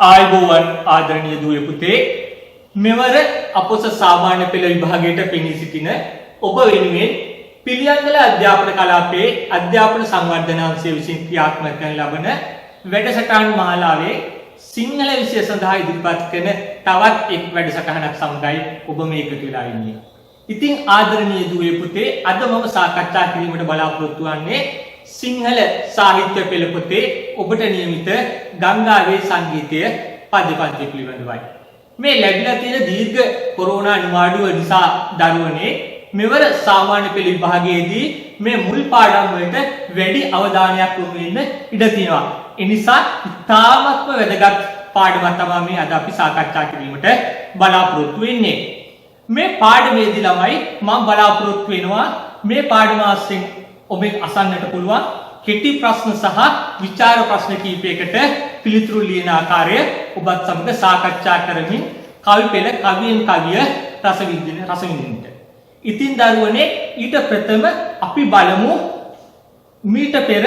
ආයුබෝවන් ආදරණීය දුවේ පුතේ මෙවර අපොස සාමාන්‍ය පෙළ විභාගයට පෙනී සිටින ඔබ වෙනුවෙන් පිළියන්දල අධ්‍යාපන කලාපයේ අධ්‍යාපන සංවර්ධන අංශය විසින් ක්‍රියාත්මක කරන ලබන වැඩසටහන් මාලාවේ සිංහල විෂය සඳහා ඉදිරිපත් කරන තවත් එක් වැඩසටහනක් සමගයි ඔබ මේ එකතු වෙලා ඉන්නේ. ඉතින් ආදරණීය දුවේ පුතේ අද මම සාකච්ඡා කිරීමට බලාපොරොත්තු වෙන්නේ සිංහල සාහිත්‍ය පෙළ පොතේ ඔබට නියමිත ගංගාවේ සංගීතය පද්‍ය පන්තිය පිළිබඳවයි. මේ ලැබිලා තියෙන දීර්ඝ කොරෝනා නිවාඩුව නිසා දරුවනේ මෙවර සාමාන්‍ය පෙළ විභාගයේදී මේ මුල් පාඩම් වලට වැඩි අවධානයක් යොමු වෙන්න ඉඩ තියෙනවා. ඒ නිසා ඉතාමත්ම වැදගත් පාඩමක් තමයි මේ අද අපි සාකච්ඡා කිරීමට බලාපොරොත්තු වෙන්නේ. මේ පාඩමේදී ළමයි මම බලාපොරොත්තු වෙනවා මේ පාඩම ආශ්‍රයෙන් ඔබෙන් අසන්නට පුළුවන් කෙටි ප්‍රශ්න සහ විචාර ප්‍රශ්න කිහිපයකට පිළිතුරු ලියන ආකාරය ඔබත් සමග සාකච්ඡා කරමින් කවි පෙළ කවියෙන් කවිය රස විඳින්න. ඉතින් දරුවනේ ඊට ප්‍රථම අපි බලමු මීට පෙර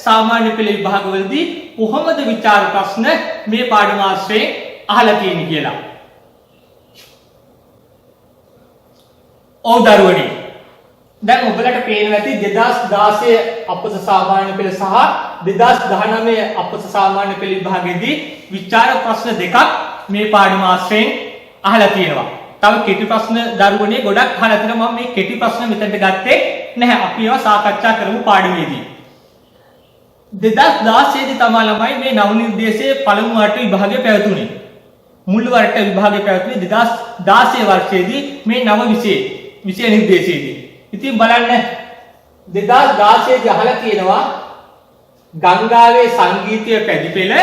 සාමාන්‍ය පෙළ විභාගවලදී කොහොමද විචාර ප්‍රශ්න මේ පාඩම ආශ්‍රයෙන් අහලා තියෙන්නේ කියලා. ඔව් දරුවනේ දැන් ඔබලට පේනවා ඇති 2016 අපොස සාමාන්‍ය පෙළ සහ 2019 අපොස සාමාන්‍ය පෙළ විභාගයේදී විචාර ප්‍රශ්න දෙකක් මේ පාඩම ආශ්‍රයෙන් අහලා තියෙනවා. තව කෙටි ප්‍රශ්න දරුවනේ ගොඩක් අහලා තියෙනවා. මම මේ කෙටි ප්‍රශ්න මෙතනට ගත්තේ නැහැ. අපි ඒවා සාකච්ඡා කරමු පාඩමේදී. 2016 දී තමයි ළමයි මේ නව නිර්දේශයේ පළමු වරට විභාගය පැවතුනේ. මුල් වරට විභාගය පැවතුනේ 2016 වර්ෂයේදී මේ නව විෂය නිර්දේශයේදී. ඉතින් බලන්න 2016 දී අහලා තියෙනවා ගංගාවේ සංගීතය පැදිපෙළ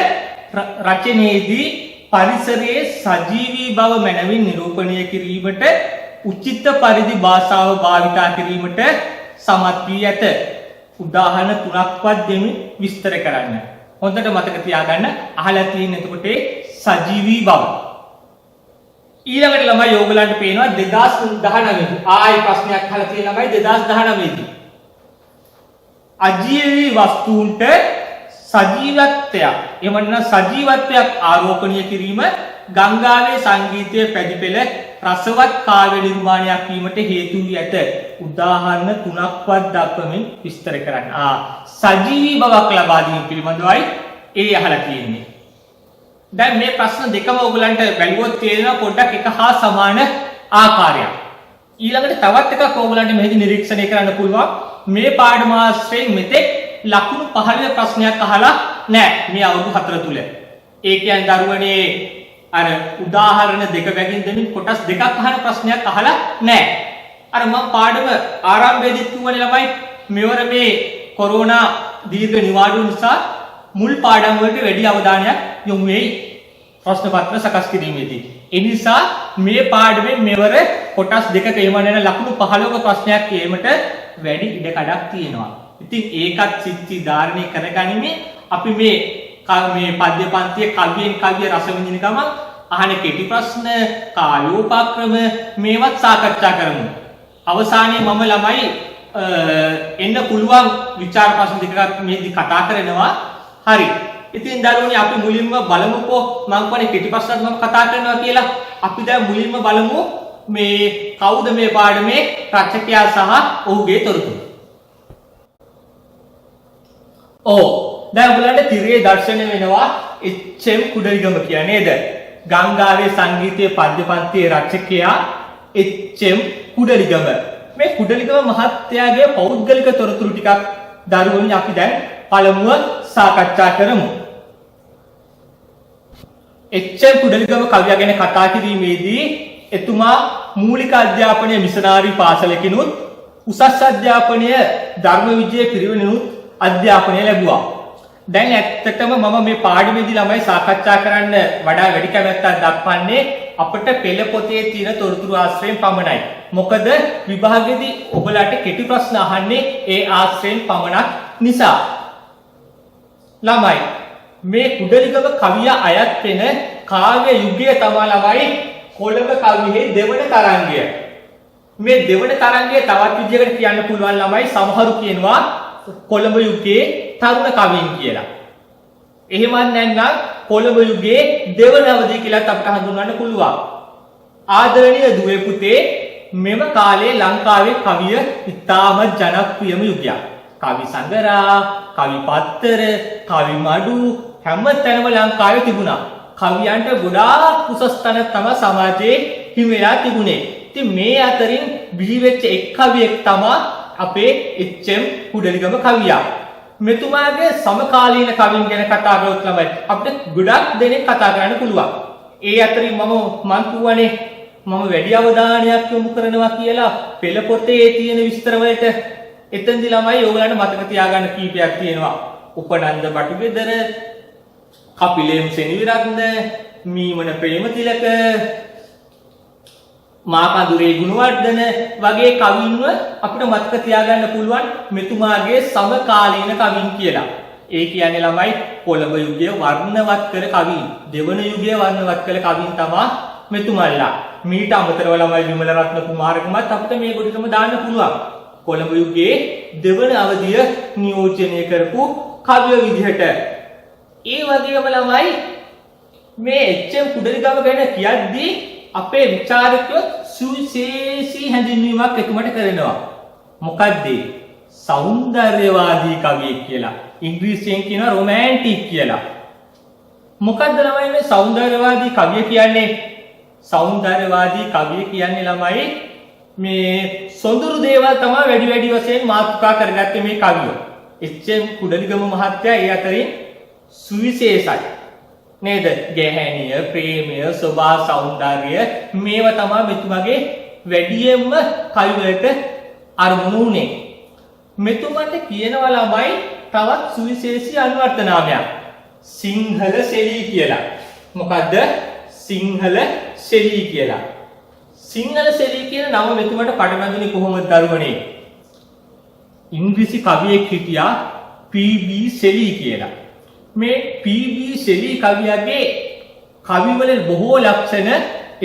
රචනයේදී පරිසරයේ සජීවී බව මැනවින් නිරූපණය කිරීමට උචිත පරිදි භාෂාව භාවිතා කිරීමට සමත් වී ඇත. උදාහරණ තුනක්වත් දෙමින් විස්තර කරන්න. හොඳට මතක තියාගන්න අහලා තියෙන එතකොට සජීවී බව. ඊළඟට ළමයි ඕගලන්ට පේනවා 2019 දී ආයි ප්‍රශ්නයක් අහලා තියෙන ළමයි 2019 දී අජීවී වස්තුන්ට සජීවත්වයක් එහෙම නැත්නම් සජීවත්වයක් ආරෝපණය කිරීම ගංගාවේ සංගීතයේ පැදිපෙළ රසවත් කාව්‍ය නිර්මාණයක් වීමට හේතු වී ඇත. උදාහරණ තුනක්වත් දක්වමින් විස්තර කරන්න. සජීවී බවක් ලබා දීම පිළිබඳවයි ඒ අහලා තියෙන්නේ. දැන් මේ ප්‍රශ්න දෙකම ඔයගලන්ට බැලුවොත් තේරෙනවා පොඩ්ඩක් එක හා සමාන ආකාරයක්. ඊළඟට තවත් එකක් ඔයගලන්ට මෙහිදී නිරීක්ෂණය කරන්න පුළුවන්. මේ පාඩම ආශ්‍රයෙන් මෙතෙක් ලකුණු 15 ප්‍රශ්නයක් අහලා නැහැ මේ අවුරුදු 4 තුල. ඒ කියන්නේ දරුවනේ අර උදාහරණ දෙක බැගින් දෙමින් කොටස් දෙකක් අහන ප්‍රශ්නයක් අහලා නැහැ. අර මම පාඩම ආරම්භයේදී කිව්වනේ ළමයි මෙවර මේ කොරෝනා දීර්ඝ නිවාඩුව නිසා මුල් පාඩම් වලට වැඩි අවධානයක් යොමු වෙයි ප්‍රශ්න පත්‍ර සකස් කිරීමේදී. ඒ නිසා මේ පාඩමෙන් මෙවර කොටස් දෙකක එහෙම නැත්නම් ලකුණු 15ක ප්‍රශ්නයක් කියීමට වැඩි ඉඩ කඩක් තියෙනවා. ඉතින් ඒකත් සිත්ති ධාරණය කරගනිමින් අපි මේ පද්‍ය පන්තියේ කවියෙන් කවිය රස විඳින ගමන් අහන කෙටි ප්‍රශ්න කාලෝපක්‍රම මේවත් සාකච්ඡා කරමු. අවසානයේ මම ළමයි එන්න පුළුවන් විචාර ප්‍රශ්න දෙකක් මේදී කතා කරනවා. හරි. ඉතින් දරුවනේ අපි මුලින්ම බලමුකෝ මම කියන්නේ කෙටි ප්‍රශ්නත් මම කතා කරනවා කියලා. අපි දැන් මුලින්ම බලමු මේ කවුද මේ පාඩමේ රචකයා සහ ඔහුගේ තොරතුරු. දැන් ඔයගලන්ට තිරේ දර්ශනය වෙනවා එච්.එම්. කුඩලිගම කියලා නේද? ගංගාවේ සංගීතයේ පද්‍ය පන්තියේ රචකයා එච්.එම්. කුඩලිගම. මේ කුඩලිගම මහත්තයාගේ පෞද්ගලික තොරතුරු ටිකක් දරුවනේ අපි දැන් පළමුව සාකච්ඡා කරමු. එච්.එම්. කුඩලිගම කවියා ගැන කතා කිරීමේදී එතුමා මූලික අධ්‍යාපනය මිෂනාරි පාසලකිනුත් උසස් අධ්‍යාපනය ධර්ම විජය පිරිවෙනිනුත් අධ්‍යාපනය ලැබුවා. දැන් ඇත්තටම මම මේ පාඩමේදී ළමයි සාකච්ඡා කරන්න වඩා වැඩි කැමැත්තක් දක්වන්නේ අපිට පෙළ පොතේ තියෙන තොරතුරු ආශ්‍රයෙන් පමණයි. මොකද විභාගයේදී ඔබලාට කෙටි ප්‍රශ්න අහන්නේ ඒ ආශ්‍රයෙන් පමණක් නිසා. ළමයි මේ කුඩලිගම කවිය අයත් වෙන කාව්‍ය යුගය තමයි ළමයි කොළඹ කවියේ දෙවන තරංගය. මේ දෙවන තරංගය තවත් විදිහකට කියන්න පුළුවන් ළමයි සමහරු කියනවා කොළඹ යුගයේ තරුණ කවීන් කියලා. එහෙමත් නැත්නම් කොළඹ යුගයේ දෙවන අවධිය කියලා අපිට හඳුන්වන්න පුළුවන්. ආදරණීය දුවේ පුතේ මෙම කාලේ ලංකාවේ කවිය ඉතාම ජනප්‍රියම යුගයක්. කවි සංගරා, කවි පත්තර, කවි මඩු හැම තැනම ලංකාවේ තිබුණා. කවියන්ට ගොඩාක් උසස් තැන තමයි සමාජයේ හිමිලා තිබුණේ. ඉතින් මේ අතරින් බිහි වෙච්ච එක් කවියෙක් තමයි අපේ එච්.එම්. කුඩලිගම කවියා. මෙතුමාගේ සමකාලීන කවින් ගැන කතා කරොත් ළමයි අපිට ගොඩක් දෙනෙක් කතා කරන්න පුළුවන්. ඒ අතරින් මම කියවනේ මම වැඩි අවධානයක් යොමු කරනවා කියලා පෙළ පොතේ තියෙන විස්තර වලට. එතෙන්දි ළමයි ඕගලන්ට මතක තියාගන්න කීපයක් තියෙනවා. උපනන්ද බටුගෙදර, කපිලේම් සෙනවිරත්න, මීමන ප්‍රේමතිලක, මාකඳුරේ ගුණවර්ධන වගේ කවින්ව අපිට මතක තියාගන්න පුළුවන් මෙතුමාගේ සමකාලීන කවින් කියලා. ඒ කියන්නේ ළමයි කොළඹ යුගය වර්ණවත් කළ කවින්, දෙවන යුගය වර්ණවත් කළ කවින් තමයි මෙතුමල්ලා. මීට අමතරව ළමයි විමල රත්න කුමාරකමත් අපිට මේ කොටසම දාන්න පුළුවන්. කොළඹ යුගයේ දෙවන අවධිය නියෝජනය කරපු කවිය විදිහට. ඒ වගේම ළමයි මේ එච්.එම්. කුඩලිගම ගැන කියද්දී අපේ විචාරකයෝ සුවිශේෂී හැඳින්වීමක් එතුමට කරනවා. මොකද්ද? සෞන්දර්යවාදී කවියෙක් කියලා. ඉංග්‍රීසියෙන් කියනවා රොමැන්ටික් කියලා. මොකද්ද ළමයි මේ සෞන්දර්යවාදී කවිය කියන්නේ? සෞන්දර්යවාදී කවිය කියන්නේ ළමයි මේ සොඳුරු දේවල් තමයි වැඩි වශයෙන් මාතෘකා කරගත්තේ මේ කවිය. එච්.එම්. කුඩලිගම මහත්තයා ඒ අතරින් සුවිශේෂයි. නේද? ගැහැණිය, ප්‍රේමය, සෝභා සෞන්දර්ය මේවා තමයි මෙතුමගේ වැඩියෙන්ම කවි වලට අරමුණු උනේ. මෙතුමන්ට කියනවා ළමයි තවත් සුවිශේෂී අනුවර්ත නාමයක්. සිංහල සෙලී කියලා. මොකද්ද? සිංහල සෙලී කියලා. සිංහල සෙලී කියන නම මෙතුමට පටබැඳුනේ කොහොමද දරුවනේ? ඉංග්‍රීසි කවියෙක් හිටියා පී.බී. සෙලී කියලා. මේ පී.බී. සෙලී කවියාගේ කවිවල බොහෝ ලක්ෂණ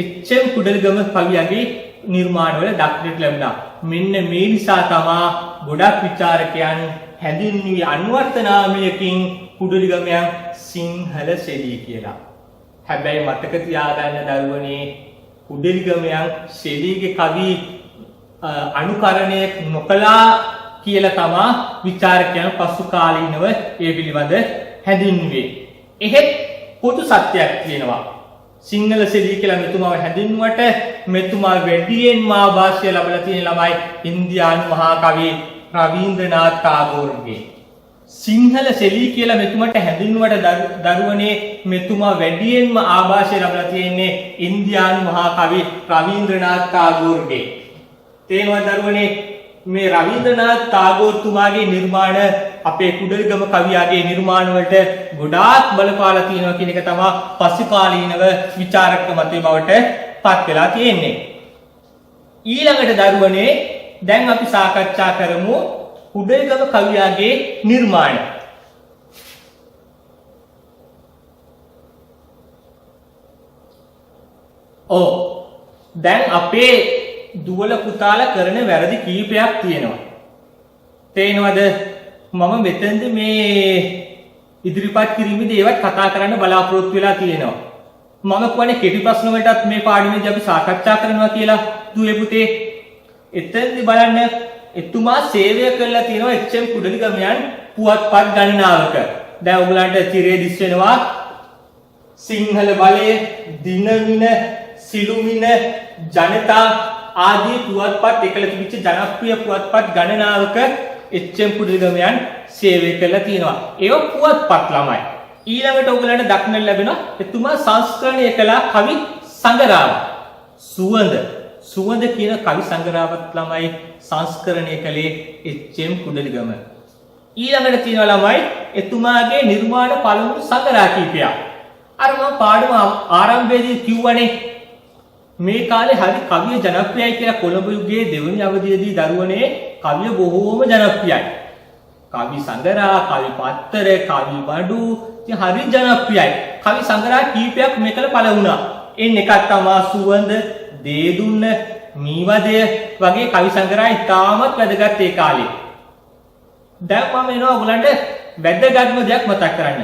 එච්.එම්. කුඩලිගම කවියාගේ නිර්මාණවල දක්නට ලැබුණා. මෙන්න මේ නිසා තමයි ගොඩක් විචාරකයන් හැඳින්වුවේ අනුවර්ත නාමයකින් කුඩලිගමයන් සිංහල සෙලී කියලා. හැබැයි මතක තියාගන්න දරුවනේ කුඩලිගමයන් සෙලීගේ කවි අනුකරණය නොකළා කියලා තමයි විචාරකයන් පසු කාලීනව ඒ පිළිබඳ හැඳින්වුවේ. එහෙත් පොදු සත්‍යයක් තියෙනවා. සිංහල සෙලී කියලා මෙතුමාව හැඳින්වුවට මෙතුමා වැඩියෙන්ම ආభాෂය ලැබලා තියෙන ළමයි ඉන්දියානු මහා කවි රවීන්ද්‍රනාත් tagore. සිංහල සෙලී කියලා මෙතුමට හැඳින්වුවට දරුවනේ මෙතුමා වැඩියෙන්ම ආభాෂය ලැබලා තියෙන්නේ ඉන්දියානු මහා කවි රවීන්ද්‍රනාත් tagore. තේනවා දරුවනේ මේ රවීන්ද්‍රනාත් tagore තුමාගේ නිර්මාණ අපේ කුඩලිගම කවියාගේ නිර්මාණ වලට ගොඩාක් බලපාලා තියෙනවා කියන එක තමයි පසුකාලීනව විචාරක මතය බවට පත් වෙලා තියෙන්නේ. ඊළඟට දරුවනේ දැන් අපි සාකච්ඡා කරමු කුඩලිගම කවියාගේ නිර්මාණ. දැන් අපේ දුවල පුතාලා කරන වැරදි කීපයක් තියෙනවා. තේනවද? මම මෙතෙන්ද මේ ඉදිරිපත් කිරීමේදී ඒවත් කතා කරන්න බලාපොරොත්තු වෙලා තියෙනවා. මම කියන්නේ කෙටි ප්‍රශ්න වලටත් මේ පාඩමේදී අපි සාකච්ඡා කරනවා කියලා දුවේ පුතේ. එතෙන්දි බලන්න එතුමා සේවය කළා තියෙනවා එච්.එම්. කුඩලිගමයන් පුවත්පත් ගණනාවක. දැන් ඔයගලන්ට තිරේ දිස් වෙනවා සිංහල බලය, දිනමින, සිළුමින, ජනතා ආදී පුවත්පත් එකල තිබිච්ච ජනප්‍රිය පුවත්පත් ගණනාවක එච්.එම්. කුඩලිගමයන් සේවය කළා තියෙනවා. ඒක පුවත්පත් ළමයි. ඊළඟට ඔයගලන්ට දක්නට ලැබෙනවා එතුමා සංස්කරණය කළ කවි සංගරාව. සුවඳ කියන කවි සංගරාවත් ළමයි සංස්කරණය කළේ එච්.එම්. කුඩලිගම. ඊළඟට තියෙනවා ළමයි එතුමාගේ නිර්මාණ පළමු සංගරා කීපයක්. අර මම පාඩම ආරම්භයේදී කිව්වනේ මේ කාලේ හරි කවිය ජනප්‍රියයි කියලා. කොළඹ යුගයේ දෙවනි අවධියේදී දරුවනේ කවිය බොහෝම ජනප්‍රියයි. කවි සංගරා, කවි පත්තර, කවි බඩු ඉතින් හරි ජනප්‍රියයි. කවි සංගරා කීපයක් මේකල පළ වුණා. එන්න එකක් තමයි සුවඳ, දේදුන්න, මීවදය වගේ කවි සංගරා ඉතාමත් වැදගත් ඒ කාලේ. දැන් මම එනවා ඔයගලන්ට වැදගත්ම දෙයක් මතක් කරන්න.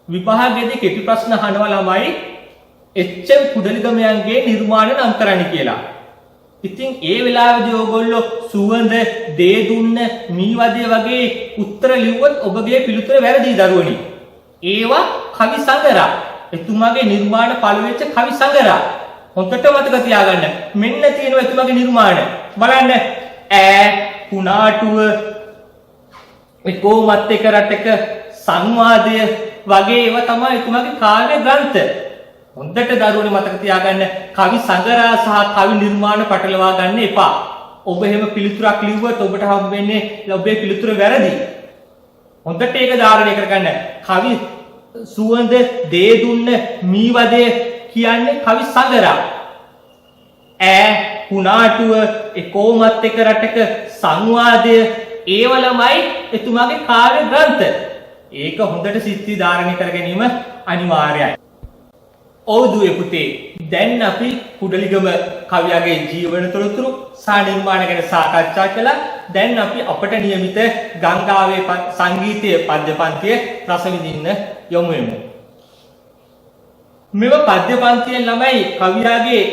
විභාගයේදී කෙටි ප්‍රශ්න අහනවා ළමයි එච්.එම්. කුඩලිගමයන්ගේ නිර්මාණ නම් කරන්න කියලා. ඉතින් ඒ වෙලාවේදී ඕගොල්ලෝ සුවඳ, දේ දුන්න, මීවදේ වගේ උත්තර ලිව්වොත් ඔබගේ පිළිතුර වැරදි දරුවනි. ඒවා කවි සංගරා. එතුමාගේ නිර්මාණ පළ වෙච්ච කවි සංගරා. හොඳට මතක තියාගන්න. මෙන්න තියෙනවා එතුමාගේ නිර්මාණ. බලන්න. ඈ කුණාටුව කොමත් එක රටක සංවාදය වගේ ඒවා තමයි එතුමාගේ කාව්‍ය ග්‍රන්ථ. හොඳට දරුවනේ මතක තියාගන්න කවි සංගරා සහ කවි නිර්මාණ පටලවා ගන්න එපා. ඔබ එහෙම පිළිතුරක් ලිව්වොත් ඔබට හම්බෙන්නේ ඔබේ පිළිතුර වැරදි. හොඳට ඒක ධාරණය කරගන්න. කවි සුවඳ, දේ දුන්න, මීවදේ කියන්නේ කවි සංගරා. ඈ කුණාටුව කොමත් එක රටක සංවාදය ඒවලමයි එතුමාගේ කාව්‍ය ග්‍රන්ථ. ඒක හොඳට සිත්ති ධාරණය කර ගැනීම අනිවාර්යයි. ඔව් දුවේ පුතේ, දැන් අපි කුඩලිගම කවියාගේ ජීවන තොරතුරු සහ නිර්මාණ ගැන සාකච්ඡා කළා. දැන් අපි අපට නියමිත ගංගාවේ සංගීතයේ පද්‍ය පන්තිය රස විඳින්න යමු වෙමු. මෙව පද්‍ය පන්තියෙන් ළමයි කවියාගේ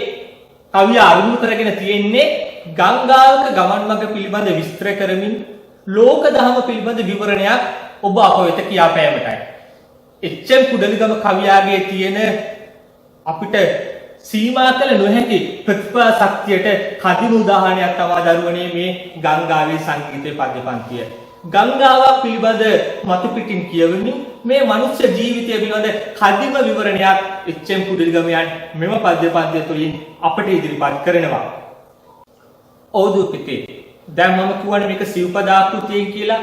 කවිය අරමුණු කරගෙන තියෙන්නේ ගංගාවක ගමන් මඟ පිළිබඳ විස්තර කරමින් ලෝක දහම පිළිබඳ විවරණයක් ඔබ අප වෙත කියා පෑමටයි. එච්.එම්. කුඩලිගම කවියාගේ තියෙන අපිට සීමා කළ නොහැකි ප්‍රතිභා ශක්තියට කදින උදාහරණයක් තමයි දරුවනේ මේ ගංගාවේ සංගීතයේ පද්‍ය පන්තිය. ගංගාවක් පිළිබඳ මතු පිටින් කියවමින් මේ මනුෂ්‍ය ජීවිතය පිළිබඳ කදිම විවරණයක් එච්.එම්. කුඩලිගමයන් මෙම පද්‍ය පන්තිය තුළින් අපට ඉදිරිපත් කරනවා. ඔව් දුපිතේ, දැන් මම කියවනේ මේක සිව්පදාකෘතියෙන් කියලා.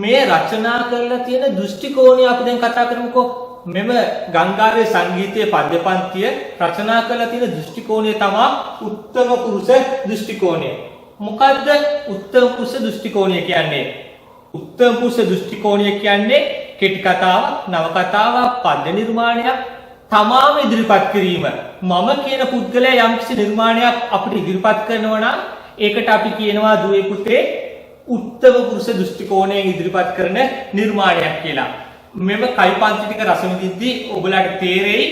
මේ රචනා කරලා තියෙන දෘෂ්ටි කෝණය අපි දැන් කතා කරමුකෝ. මෙම ගංගාවේ සංගීතයේ පද්‍ය පන්තිය රචනා කරලා තියෙන දෘෂ්ටි කෝණය තමයි උත්තම පුරුෂ දෘෂ්ටි කෝණය. මොකද්ද උත්තම පුරුෂ දෘෂ්ටි කෝණය කියන්නේ? උත්තම පුරුෂ දෘෂ්ටි කෝණය කියන්නේ කෙටි කතාවක්, නව කතාවක්, පද්‍ය නිර්මාණයක් තමාම ඉදිරිපත් කිරීම. මම කියන පුද්ගලයා යම්කිසි නිර්මාණයක් අපිට ඉදිරිපත් කරනවා නම් ඒකට අපි කියනවා දුවේ පුතේ උත්තම පුරුෂ දෘෂ්ටි කෝණයෙන් ඉදිරිපත් කරන නිර්මාණයක් කියලා. මෙව කවි පන්ති ටික රස විඳිද්දී ඔයගලට තේරෙයි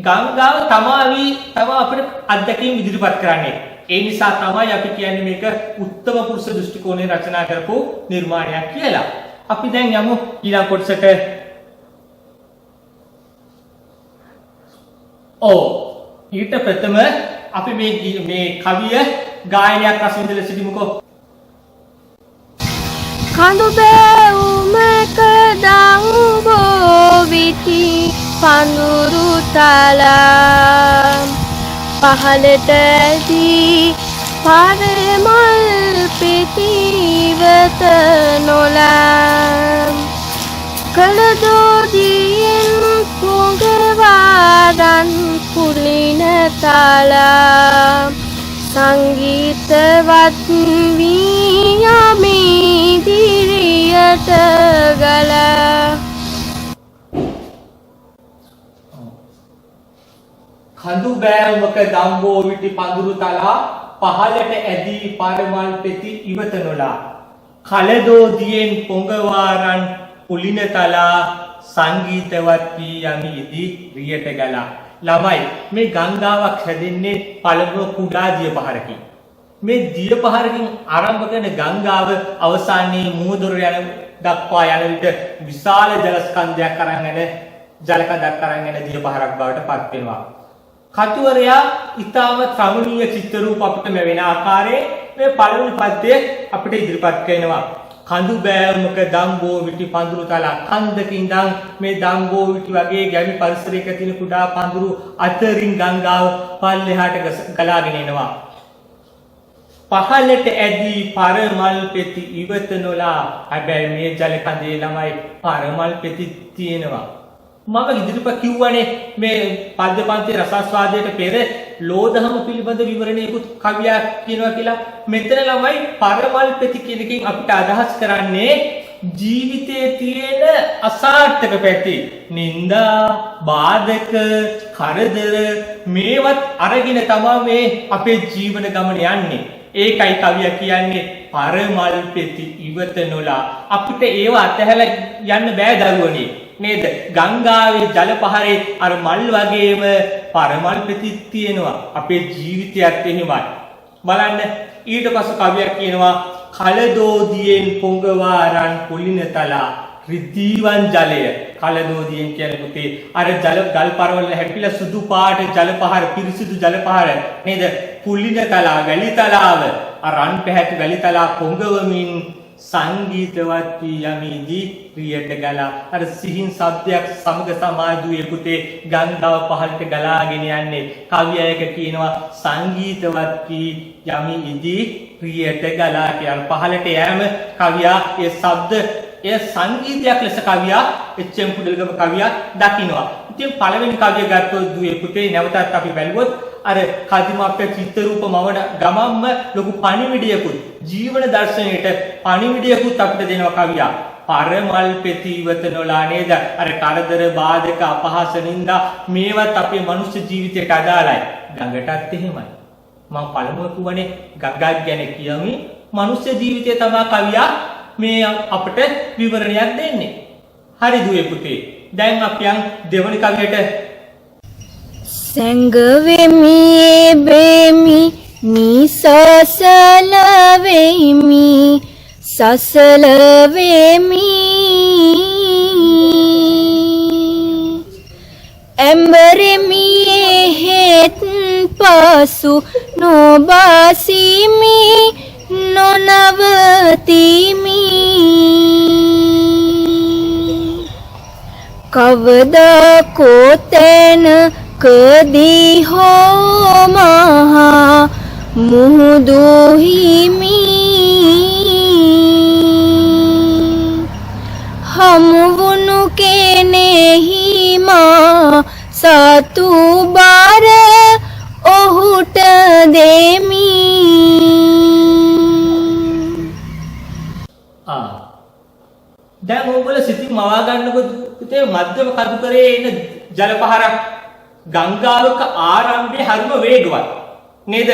ගංගාව තමයි අපිට අත්දැකීම් ඉදිරිපත් කරන්නේ. ඒ නිසා තමයි අපි කියන්නේ මේක උත්තම පුරුෂ දෘෂ්ටි කෝණයෙන් රචනා කරපු නිර්මාණයක් කියලා. අපි දැන් යමු ඊළඟ කොටසට. ඊට ප්‍රථම අපි මේ කවිය ගායනයක් රස විඳලා සිටිමුකෝ. කඳු බැවුමක දංබෝ විති පඳුරු තලා පහළට ඇදී පරමල් පිටිවත නොලා කළදෝදියෙන් පුඟවාදන් පුලින තලා සංගීතවත් වී යමි දිරියට ගලා. කඳු බෑවුමක දම්බෝ විටි පඳුරු තලා පහළට ඇදී පරමල් පෙති ඉවත නොලා කලදෝදියෙන් පොඟවාරන් පුලින තලා සංගීතවත් වී යමි දිරියට ගලා. ළමයි මේ ගංගාවක් හැදෙන්නේ පළමුව කුඩා දිය පහරකින්. මේ දිය පහරකින් ආරම්භ කරන ගංගාව අවසානයේ මුහුදුර යන දක්වා යන විට විශාල ජල ස්කන්ධයක් අරන් යන ජල කඳක් අරන් යන දිය පහරක් බවට පත් වෙනවා. කතුවරයා ඊටම රමණීය චිත්‍ර රූප අපිට ලැබෙන ආකාරයේ මේ පළවෙනි පද්‍යය අපිට ඉදිරිපත් කරනවා. කඳු බෑවුමක දම්බෝ විටි පඳුරු තලා. කන්දක ඉඳන් මේ දම්බෝ විටි වගේ ගැමි පරිසරයක තියෙන කුඩා පඳුරු අතරින් ගංගාව පල්ලෙහාට ගලාගෙන එනවා. පහළට ඇදී පරමල් පෙති ඉවත නොලා. හැබැයි මේ ජල කඳේ ළමයි පරමල් පෙති තියෙනවා. මම ඉදිරිපත් කිව්වනේ මේ පද්‍ය පන්තියේ රසාස්වාදයට පෙර ලෝදහම පිළිබඳ විවරණයකුත් කවියක් කියනවා කියලා. මෙතන ළමයි පරමල් පෙති කියන එකෙන් අපිට අදහස් කරන්නේ ජීවිතයේ තියෙන අසාර්ථක පැති. නිന്ദා, බාධක, කරදර මේවත් අරගෙන තමයි මේ අපේ ජීවන ගමන යන්නේ. ඒකයි කවිය කියන්නේ පරමල් පෙති ඉවත නොලා. අපිට ඒව අතහැලා යන්න බෑ දරුවනේ. නේද? ගංගාවේ ජල පහරේ අර මල් වගේම පරමල් ප්‍රතිත් තියෙනවා. අපේ ජීවිතයත් එහෙමයි. බලන්න ඊට පස්සේ කවියක් කියනවා කලදෝදියෙන් පොඟවාරන් පුලිනතලා රිදීවන් ජලය. කලදෝදියෙන් කියන්නේ පුතේ අර ගල් පරවල හැපිලා සුදු පාට ජල පහර පිරිසිදු ජල පහර නේද? පුලිනතලා වැලි තලාව අරන් පැහැති වැලි තලා පොඟවමින් සංගීතවත් වී යමිදී රියට ගලා අර සිහින් ශබ්දයක් සමග සමාදුවේ පුතේ ගංගාව පහළට ගලාගෙන යන්නේ කවියයක කියනවා සංගීතවත් වී යමිදී රියට ගලා කියන පහළට යෑම කවියා ඒ ශබ්ද ඒ සංගීතයක් ලෙස කවියා එච්.එම්. කුඩල්ගම කවියා දකින්නවා. ඉතින් පළවෙනි කවිය ගත්තොත් දුවේ පුතේ නැවතත් අපි බැලුවොත් අර කදිමාප්පේ චිත්‍රූප මවන ගමම්ම ලොකු පණිවිඩයකුත් ජීවන දර්ශනයට පණිවිඩයකුත් අපිට දෙනවා කවියා. පරමල් පෙතිවත නොලා නේද? අර කරදර බාධක අපහාස නින්දා මේවත් අපේ මනුෂ්‍ය ජීවිතයට අදාළයි. ගඟටත් එහෙමයි. මම පළමුව කියවනේ ගඟක් ගැන කියමි. මනුෂ්‍ය ජීවිතය තමයි කවියා මේ අපිට විවරණයක් දෙන්නේ. හරි දුවේ පුතේ. දැන් අපි යන් දෙවනි කවියට සැඟවෙමි බෙමි නිසසල වෙමි සසල වෙමි ඇඹරෙමි හෙත් පසු නොබසිමි නොනවතිමි කවදා කොතැන කදී හෝ මහා මුහුදු හිමි හමුවුණු කෙනෙහි මා සතු බර ඔහුට දෙමි. දැන් ඕගොල්ලෝ සිතින් මවා ගන්නකොට පුතේ මධ්‍යම කඳුකරේ එන ජල පහරක් ගංගාවක ආරම්භයේ හරිම වේගවත් නේද?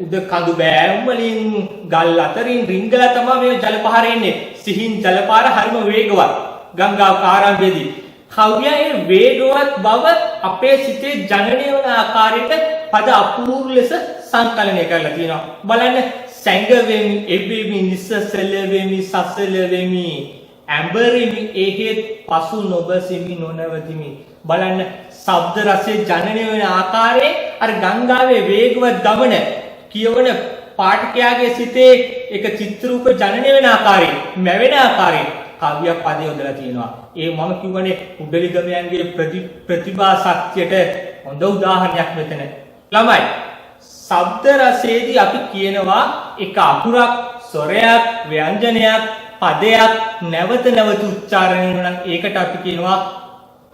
උද කඳු බෑම් වලින් ගල් අතරින් රිංගලා තමයි මේ ජල පහර එන්නේ. සිහින් ජල පහර හරිම වේගවත් ගංගාවක ආරම්භයේදී. කවියා මේ වේගවත් බව අපේ සිතේ ජනනය වන ආකාරයට පද අපූර්ව ලෙස සංකලනය කරලා තියෙනවා. බලන්න සැඟවෙමි එබෙමි නිසසල වෙමි සසල වෙමි ඇඹරෙමි එහෙත් පසු නොබසිමි නොනවතිමි. බලන්න ශබ්ද රසයේ ජනනය වෙන ආකාරයේ අර ගංගාවේ වේගවත් ගමන කියවන පාඨකයාගේ සිතේ එක චිත්‍රූප ජනනය වෙන ආකාරයෙන් මැවෙන ආකාරයෙන් කවියක් පදේ යොදලා තියෙනවා. ඒ මම කියවනේ උඩලිගමයන්ගේ ප්‍රතිභා ශක්තියට හොඳ උදාහරණයක් මෙතන. ළමයි ශබ්ද රසයේදී අපි කියනවා එක අකුරක් ස්වරයක් ව්‍යංජනයක් පදයක් නැවත නැවත උච්චාරණය කරනවා නම් ඒකට අපි කියනවා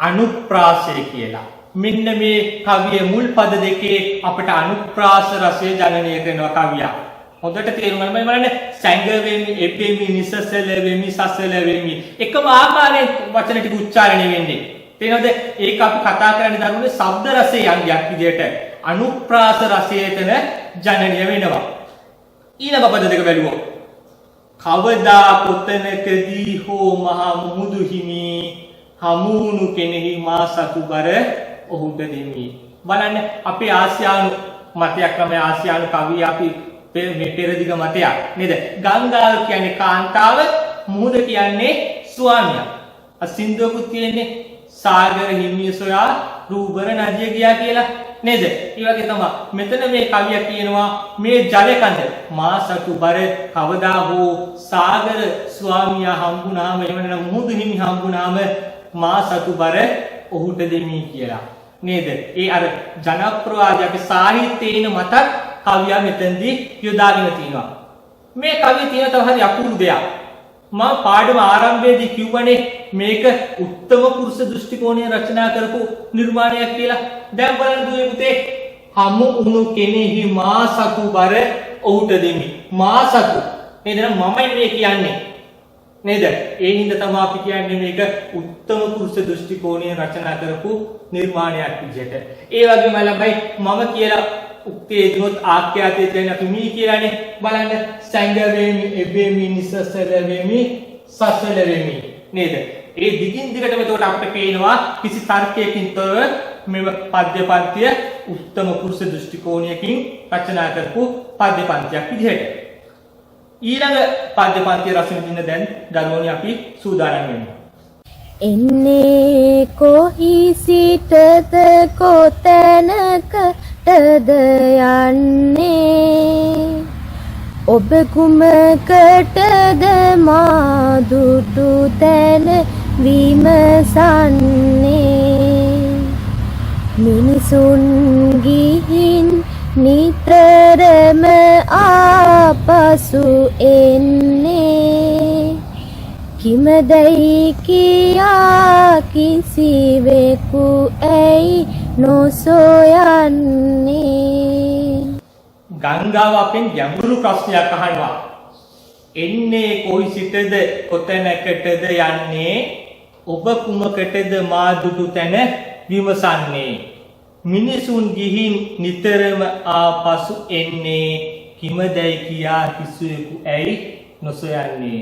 අනුප්‍රාසය කියලා. මෙන්න මේ කවියේ මුල් පද දෙකේ අපිට අනුප්‍රාස රසය ජනනය කරනවා කවියා. හොඳට තේරුම් ගන්න බලන්න සැඟවෙමි එපෙමි නිසසල වෙමි සසල වෙමි එකම ආකාරයෙන් වචන ටික උච්චාරණය වෙන්නේ. තේරෙනවද? ඒක අපි කතා කරන්නේ දරුවනේ ශබ්ද රසයේ යන්ගයක් විදියට අනුප්‍රාස රසයේතන ජනනය වෙනවා. ඊළඟ පද දෙක බැලුවොත් කවදා කොතනකදී හෝ මහා මුහුදු හිමි හමුණු කෙනෙහි මා සතු බර ඔහුට දෙමි. බලන්න අපේ ආසියානු මතයක් තමයි ආසියානු කවිය අපි මේ පෙරදිග මතයක් නේද? ගංගාව කියන්නේ කාන්තාව, මුහුද කියන්නේ ස්වාමියා. අසින්දුවකුත් තියෙන්නේ සාගර හිමිය සොයා රූබර නදිය ගියා කියලා නේද? ඒ වගේ තමයි මෙතන මේ කවිය කියනවා මේ ජල කඳ මා සතු බර කවදා හෝ සාගර ස්වාමියා හම්බුනාම එහෙම නැත්නම් මුහුදු හිමි හම්බුනාම මා සතු බර ඔහුට දෙමි කියලා නේද? ඒ අර ජනප්‍රවාදී අපි සාහිත්‍යයේ මතක් කවියා මෙතෙන්දී යොදාගෙන තිනවා. මේ කවිය තියෙන තව හරි අපූර්ව දෙයක්. මම පාඩම ආරම්භයේදී කිව්වනේ මේක උත්තම පුරුෂ දෘෂ්ටි කෝණයෙන් රචනා කරපු නිර්මාණයක් කියලා. දැන් බලන්න දුවේ පුතේ හමු උණු කෙනෙහි මා සතු බර ඔහුට දෙමි. මා සතු නේද? මමයි මේ කියන්නේ නේද? ඒ හින්දා තමයි අපි කියන්නේ මේක උත්තම පුරුෂ දෘෂ්ටි කෝණයෙන් රචනා කරපු නිර්මාණයක් විදිහට. ඒ වගේම ළමයි මම කියලා උක්තේ දුනොත් ආඛ්‍යාතයේ තියෙන අපි මී කියලානේ. බලන්න සැඟවෙමි එබෙමි නිසසල වෙමි සසල වෙමි නේද? ඒ දිගින් දිගටම එතකොට අපිට පේනවා කිසි තර්කයකින් තොරව මේ පද්‍ය පන්තිය උත්තම පුරුෂ දෘෂ්ටි කෝණයකින් රචනා කරපු පද්‍ය පන්තියක් විදිහට. ඊළඟ පද්‍ය පන්තිය රස විඳින්න දැන් දරුවනි අපි සූදානම් වෙනවා. එන්නේ කොහි සිටද කොතැනකටද යන්නේ ඔබ කුමකටද මා දුටු තැන විමසන්නේ මිනිසුන් ගිහින් නිතරම ආපසු එන්නේ කිමදැයි කියා කිසිවෙකු ඇයි නොසොයන්නේ. ගංගාව අපෙන් ගැඹුරු ප්‍රශ්නයක් අහනවා. එන්නේ කොයි සිටද කොතැනකටද යන්නේ ඔබ කුමකටද මා දුටු තැන විමසන්නේ මිනිසුන් ගිහින් නිතරම ආපසු එන්නේ කිමදැයි කියා කිසිවෙකු ඇයි නොසොයන්නේ.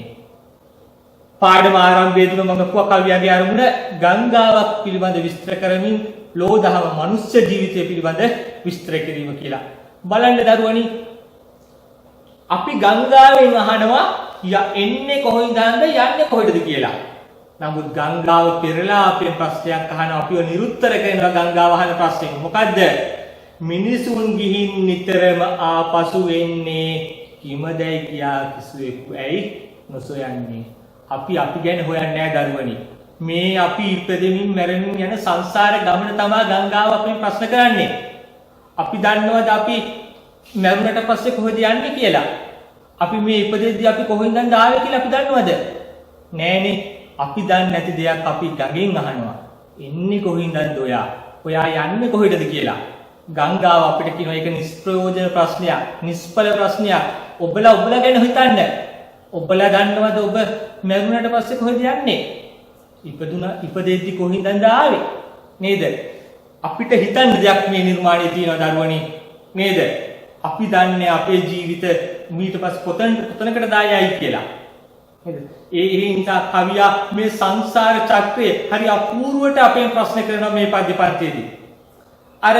පාඩම ආරම්භයේදීම මම කිව්වා කවියාගේ අරමුණ ගංගාවක් පිළිබඳ විස්තර කරමින් ලෝදහම මනුෂ්‍ය ජීවිතය පිළිබඳ විස්තර කිරීම කියලා. බලන්න දරුවනි අපි ගංගාවෙන් අහනවා එන්නේ කොහොින්දද යන්නේ කොහෙටද කියලා. නමුත් ගංගාව පෙරලා අපේ ප්‍රශ්නයක් අහනවා අපිව නිරුත්තර කරනවා ගංගාව අහන ප්‍රශ්නේ. මොකද්ද? මිනිසුන් ගිහින් නිතරම ආපසු එන්නේ කිමදැයි කියා කිසිවෙකු ඇයි නොසොයන්නේ. අපි ගැන හොයන්නේ නැහැ දරුවනි. මේ අපි ඉපදෙමින් මැරෙමින් යන සංසාර ගමන තමයි ගංගාව අපෙන් ප්‍රශ්න කරන්නේ. අපි දන්නවද අපි මැරුණට පස්සේ කොහෙද යන්නේ කියලා? අපි මේ ඉපදෙද්දී අපි කොහෙන්ද ආවේ කියලා අපි දන්නවද? නෑනේ. අපි දන්නේ නැති දෙයක් අපි ගඟෙන් අහනවා. එන්නේ කොහෙන්ද ඔයා? ඔයා යන්නේ කොහෙටද කියලා. ගංගාව අපිට කියන එක නිෂ්ප්‍රයෝජන ප්‍රශ්නයක්, නිෂ්ඵල ප්‍රශ්නයක්. ඔබලා ගැන හිතන්න. ඔබලා දන්නවද ඔබ මැරුණට පස්සේ කොහෙද යන්නේ? ඉපදෙද්දී කොහෙන්ද ආවේ? නේද? අපිට හිතන්න දෙයක් මේ නිර්මාණයේ තියෙනවා දරුවනි. නේද? අපි දන්නේ අපේ ජීවිත ඊට පස්සේ කොතනකට දායයි කියලා. නේද? ඒ නිසා කවියා මේ සංසාර චක්‍රය හරි අපූර්වට අපෙන් ප්‍රශ්න කරනවා මේ පද්‍ය පන්තියේදී. අර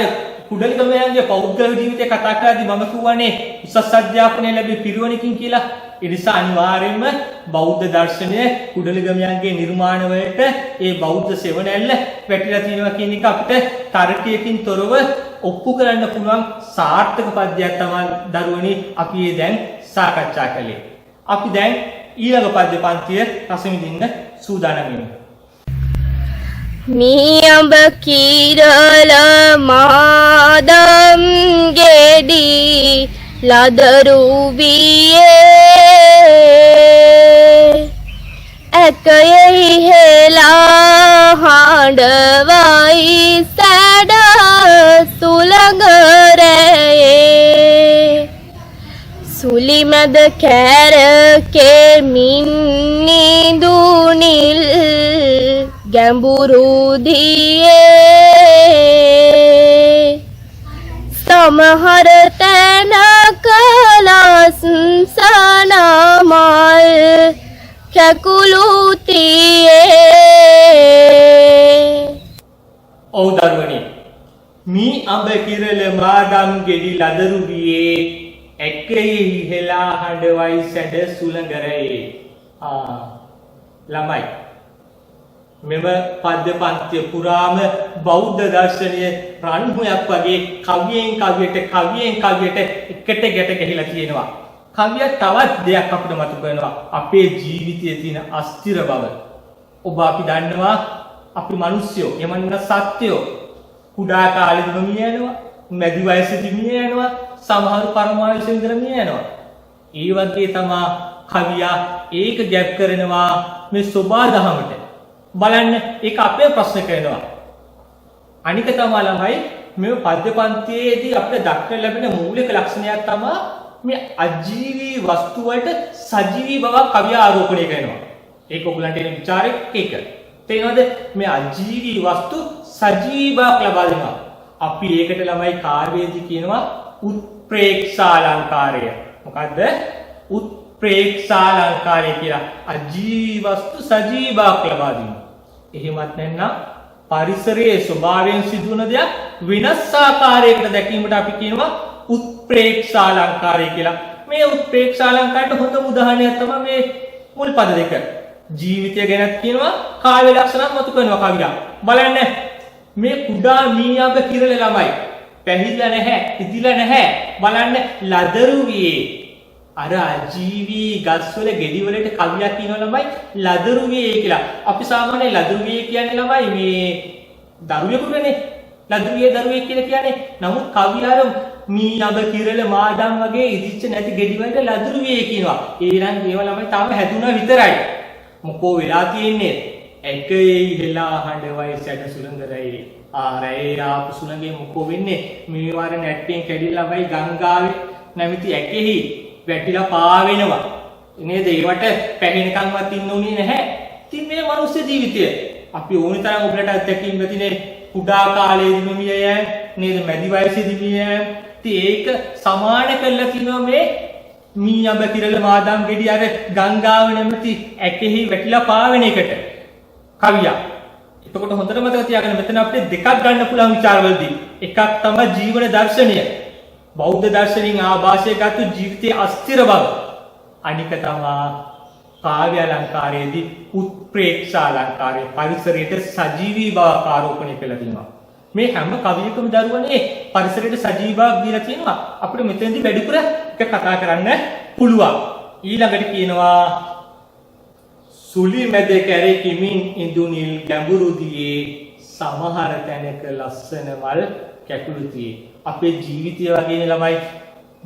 කුඩලිගමයන්ගේ පෞද්ගල ජීවිතය කතා කරද්දී මම කියවනේ උසස් අධ්‍යාපනය ලැබී පිරිවණකින් කියලා. ඒ නිසා අනිවාර්යයෙන්ම බෞද්ධ දර්ශනය කුඩලිගමයන්ගේ නිර්මාණ වලට ඒ බෞද්ධ සෙවණැල්ල වැටිලා තියෙනවා කියන එක අපිට තර්කයකින් තොරව ඔප්පු කරන්න පුළුවන් සාර්ථක පද්‍යයක් තමයි දරුවනි අපි දැන් සාකච්ඡා කළේ. අපි දැන් ඊළඟ පද්‍ය පන්තිය රස විඳින්න සූදානම් වෙනවා. මියඹ කිරල මාදම් ගෙඩි ලදරු වියේ ඇකයෙහි හෙලා හඬවයි සැඩ සුළඟරයේ සුලිමද කැරකේ මින්නිදුනිල් ගැඹුරු දියේ සමහර තැනක ලස්සන මල් කැකුළු තියේ. ඔව් දරුවනි මී අඹ කිරල මාදම් ගෙඩි ලදරු වියේ ඇකයෙහි හෙලා හඬවයි සැඩ සුළඟරයේ. ළමයි මෙම පද්‍ය පන්තිය පුරාම බෞද්ධ දර්ශනය රන්හුයක් වගේ කවියෙන් කවියට එකට ගැට ගැහිලා තියෙනවා. කවිය තවත් දෙයක් අපිට මතු කරනවා අපේ ජීවිතයේ තියෙන අස්තිර බව. ඔබ අපි දන්නවා අපි මිනිස්සුયો එමන්න සත්‍යෝ කුඩා කාලෙදිම මිය යනවා, මැදි වයසේදී මිය යනවා, සමහරු පරමායුෂ ඉඳලා මිය යනවා. ඒ වගේ තමයි කවියා ඒක ගැප් කරනවා මේ සෝබා දහමට. බලන්න ඒක අපේ ප්‍රශ්න කරනවා. අනික තමයි ළමයි මේ පද්‍ය පන්තියේදී අපිට දක්වන්න ලැබෙන මූලික ලක්ෂණයක් තමයි මේ අජීවී වස්තු වලට සජීවී බවක් කවියා ආරෝපණය කරනවා. ඒක ඔයගලන්ට එන ਵਿਚාරෙක් ඒක. තේනවද? මේ අජීවී වස්තු සජීවී බවක් ලබා දෙනවා. අපි ඒකට ළමයි කාර්යයේදී කියනවා උත්ප්‍රේක්ෂාලංකාරය. මොකද්ද? උත්ප්‍රේක්ෂාලංකාරය කියලා. අජීවී වස්තු සජීවී බවක් ලබා දෙනවා. එහෙමත් නැත්නම් පරිසරයේ ස්වභාවයෙන් සිදුවන දෙයක් වෙනස් ආකාරයකට දැකීමට අපි කියනවා උත්ප්‍රේක්ෂාලංකාරය කියලා. මේ උත්ප්‍රේක්ෂාලංකාරයට හොඳම උදාහරණයක් තමයි මේ මුල් පද දෙක. ජීවිතය ගැනත් කියනවා කාව්‍ය ලක්ෂණක් මතු කරනවා කවියා. බලන්න මේ කුඩා මීයඹ කිරල ළමයි පැහිලා නැහැ, ඉදිලා නැහැ. බලන්න ලදරුවියේ අර අජීවී ගස්වල ගෙඩි වලට කවියක් කියනවා ළමයි ලදරුවියේ කියලා. අපි සාමාන්‍යයෙන් ලදරුවියේ කියන්නේ ළමයි මේ දරුවෙකුටනේ. ලදරුවියේ දරුවෙක් කියලා කියන්නේ. නමුත් කවියාර මීයඹ කිරල මාඩම් වගේ ඉදිච්ච නැති ගෙඩි වලට ලදරුවියේ කියනවා. ඒනම් ඒව ළමයි තාම හැදුනා විතරයි. මොකෝ වෙලා තියෙන්නේ? එකේ ඉහලා හඬවයි සැඩ සුළඟරයි ආරේ ආපු සුළඟේ මොකෝ වෙන්නේ? මේ වාර නැට්ටෙන් කැඩිලා ළමයි ගංගාවේ නැමිති ඇකෙහි වැටිලා පාවෙනවා. නේද? ඒවට පැහැෙනකන්වත් ඉන්න උනේ නැහැ. ඉතින් මේ මනුස්ස ජීවිතය අපි ඕනි තරම් ඔබලට අත්දැකීම් ගතිනේ කුඩා කාලේදීම මිය යෑම නේද? මැදි වයසේදී මිය යෑම. ඉතින් ඒක සමාන කරලා කියනවා මේ මීයඹ කිරල මාදම් ගෙඩි අර ගංගාව නැමැති ඇකෙහි වැටිලා පාවෙන එකට කවියා. එතකොට හොඳට මතක තියාගන්න මෙතන අපිට දෙකක් ගන්න පුළුවන් විචාරවලදී. එකක් තමයි ජීවන දර්ශනය. බෞද්ධ දර්ශනයෙන් ආభాෂයගත ජීවිතයේ අස්තිර බව. අනික තමයි කාව්‍ය අලංකාරයේදී උත්ප්‍රේක්ෂාලංකාරය පරිසරයට සජීවී බව ආරෝපණය කළා තියෙනවා. මේ හැම කවියකම දරුවනේ පරිසරයට සජීවී බවක් දීලා තියෙනවා. අපිට මෙතෙන්දී වැඩිපුර එක කතා කරන්න පුළුවන්. ඊළඟට කියනවා සුලි මැද කැරකිමින් ඉඳුනිල් ගැඹුරු දියේ සමහර තැනක ලස්සන මල් කැකුළු තියේ. අපේ ජීවිතය වගේනේ ළමයි.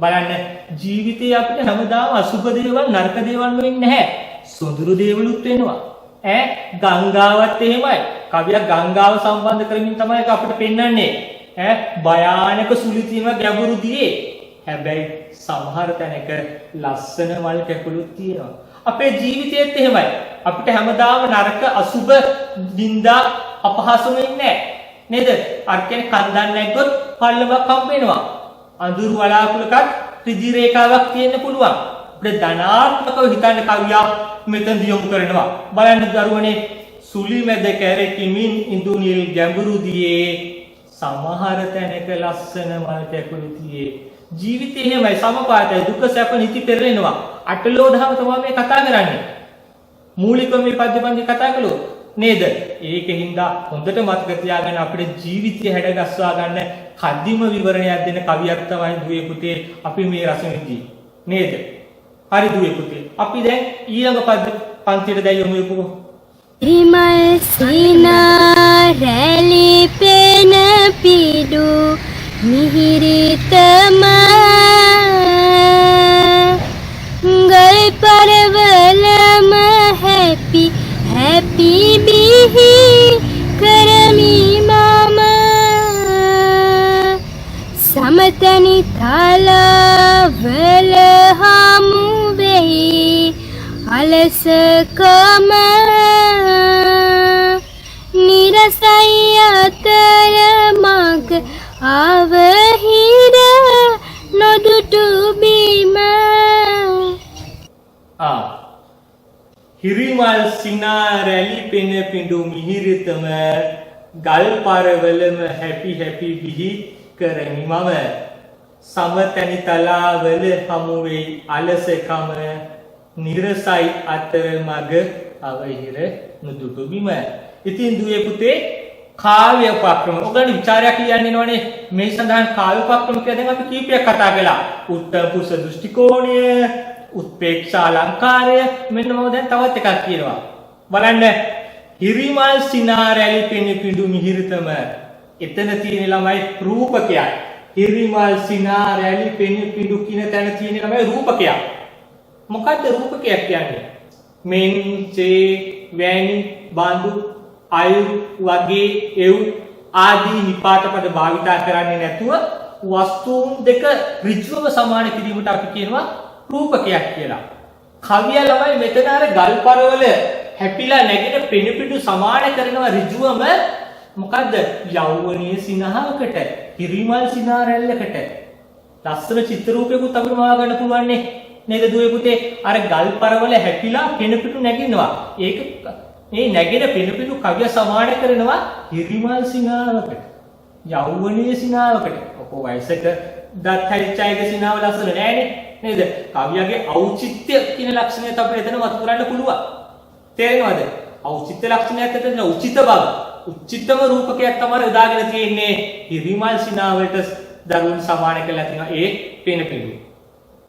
බලන්න ජීවිතේ අපිට හැමදාම අසුබ දේවල් නරක දේවල් වෙන්නේ නැහැ. සොඳුරු දේවලුත් වෙනවා. ගංගාවත් එහෙමයි. කවියා ගංගාව සම්බන්ධ කරමින් තමයි අපිට පෙන්වන්නේ. භයානක සුලි තියෙන ගැඹුරු දියේ. හැබැයි සමහර තැනක ලස්සන මල් කැකුළුත් තියෙනවා. අපේ ජීවිතයේත් එහෙමයි. අපිට හැමදාම නරක අසුබ නිന്ദා අපහාස වෙන්නේ නේද? අර කියන්නේ කන්දන් නැග්ගොත් පල්ලමක් හම්බ වෙනවා. අඳුරු වලාකුළකත් ත්‍රිදි රේඛාවක් තියෙන්න පුළුවන්. අපිට ධනාත්මකව හිතන්න කවියා මෙතන යොමු කරනවා. බලන්න දරුවනේ සුලි මැද කැරකිමින් ඉඳුනිල් ගැඹුරු දියේ සමහර තැනක ලස්සන මල් කැකුළු තියේ. ජීවිතේ එහෙමයි සමපාතයි දුක සැප නිති පෙරලෙනවා. අටලෝධාව තමයි මේ කතා කරන්නේ. මූලිකව මේ පද්‍යපන්ති කතා කළොත් නේද? ඒකෙන්ද හොඳට මතක තියාගන්න අපිට ජීවිතය හැඩගස්වා ගන්න කදිම විවරණයක් දෙන කවියක් තමයි දුවේ පුතේ අපි මේ රස විඳී. නේද? හරි දුවේ පුතේ. අපි දැන් ඊළඟ පන්තියට දැන් යමු යපුකෝ. රිමල් සිනා රැලි පෙන පිඩු මිහිරිතම ගල් පරවලම හැපි හැපි බිහි කරමි මම සමතනි තලවල හමු වෙයි අලසකම නිරසයි අතර මග අවහිර නොදුටු බිම හිරිමල් සිනා රැලි පෙන පිඬු මිහිරිතම ගල් පරවලම හැපි හැපි බිහි කරමි මම සමතනි තලාවල හමු වෙයි අලසකම නිරසයි අතර මග අවහිර නොදුටු බිම. ඉතින් දුවේ පුතේ කාව්‍ය උපක්‍රම ඔයගොල්ලෝ විචාරයක් කියන්නේ නෝනේ මේ සඳහන් කාව්‍ය උපක්‍රම කියලා දැන් අපි කීපයක් කතා කළා. උත්තර පුරුෂ දෘෂ්ටි කෝණය, උත්ප්‍රේක්ෂා අලංකාරය, මෙන්න මම දැන් තවත් එකක් කියනවා. බලන්න හිරිමල් සිනා රැලි පෙන පිඬු මිහිරිතම එතන තියෙන ළමයි රූපකයක්. හිරිමල් සිනා රැලි පෙන පිඬු කියන තැන තියෙන ළමයි රූපකයක්. මොකද්ද රූපකයක් කියන්නේ? මෙන් චේ වැනි බඳු අයුරු වගේ එව් ආදී නිපාත පද භාවිතා කරන්නේ නැතුව වස්තුන් දෙක ඍජුවම සමාන කිරීමට අපි කියනවා රූපකයක් කියලා. කවිය ළමයි මෙතන අර ගල් පරවල හැපිලා නැගෙන පෙනුපිටු සමාන කරනවා ඍජුවම මොකද්ද? යෞවනීය සිනහවකට, හිරිමල් සිනා රැල්ලකට. ලස්සන චිත්‍ර රූපයකුත් අපිට මවා ගන්න පුළුවන් නේද දුවේ පුතේ? අර ගල් පරවල හැපිලා පෙනුපිටු නැගිනවා. ඒක මේ නැගෙන පිළිපිටු කවිය සමාන කරනවා හිරිමල් සිනාවකට. යෞවනයේ සිනාවකට. ඔකෝ වයසක දත් හැරිච්චායගේ සිනාව ලස්සන නෑනේ. නේද? කවියගේ ඖචිත්‍ය කියන ලක්ෂණයත් අපිට එතන මතු කරන්න පුළුවන්. තේරෙනවද? ඖචිත්‍ය ලක්ෂණයත් එතන උචිත බව. උචිතම රූපකයක් තමයි උදාගෙන තියෙන්නේ හිරිමල් සිනාවට දරුවන් සමාන කරලා තියෙනවා ඒ පිළිපිටු.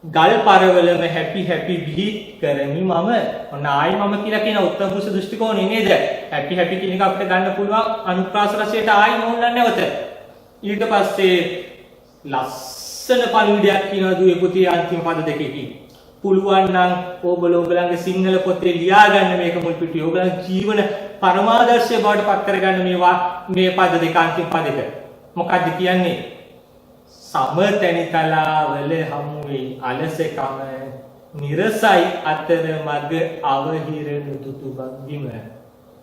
ගල් පරවලම හැපි හැපි බිහි කරමි මම. ඔන්න ආයි මම කියලා කියන උත්තර පුරුෂ දෘෂ්ටි කෝණය නේද? හැපි හැපි කියන එක අපිට ගන්න පුළුවන් අනුප්‍රාස රසයට ආයි නෝන්නන්න නැවත. ඊට පස්සේ ලස්සන පණිවිඩයක් කියනවා දුවේ පුතේ අන්තිම පද දෙකකින්. පුළුවන් නම් ඔයගොල්ලෝගේ සිංහල පොතේ ලියා ගන්න මේක මුල් පිටුවේ. ඔයගොල්ලෝ ජීවන පරමාදර්ශය බවට පත් කරගන්න මේ පද දෙක අන්තිම පදෙක. මොකක්ද කියන්නේ? සමතැනිතලාවල හමුවේ අලසකම නිරසයි අතර මග අවහිරණු දුටු බංගිම.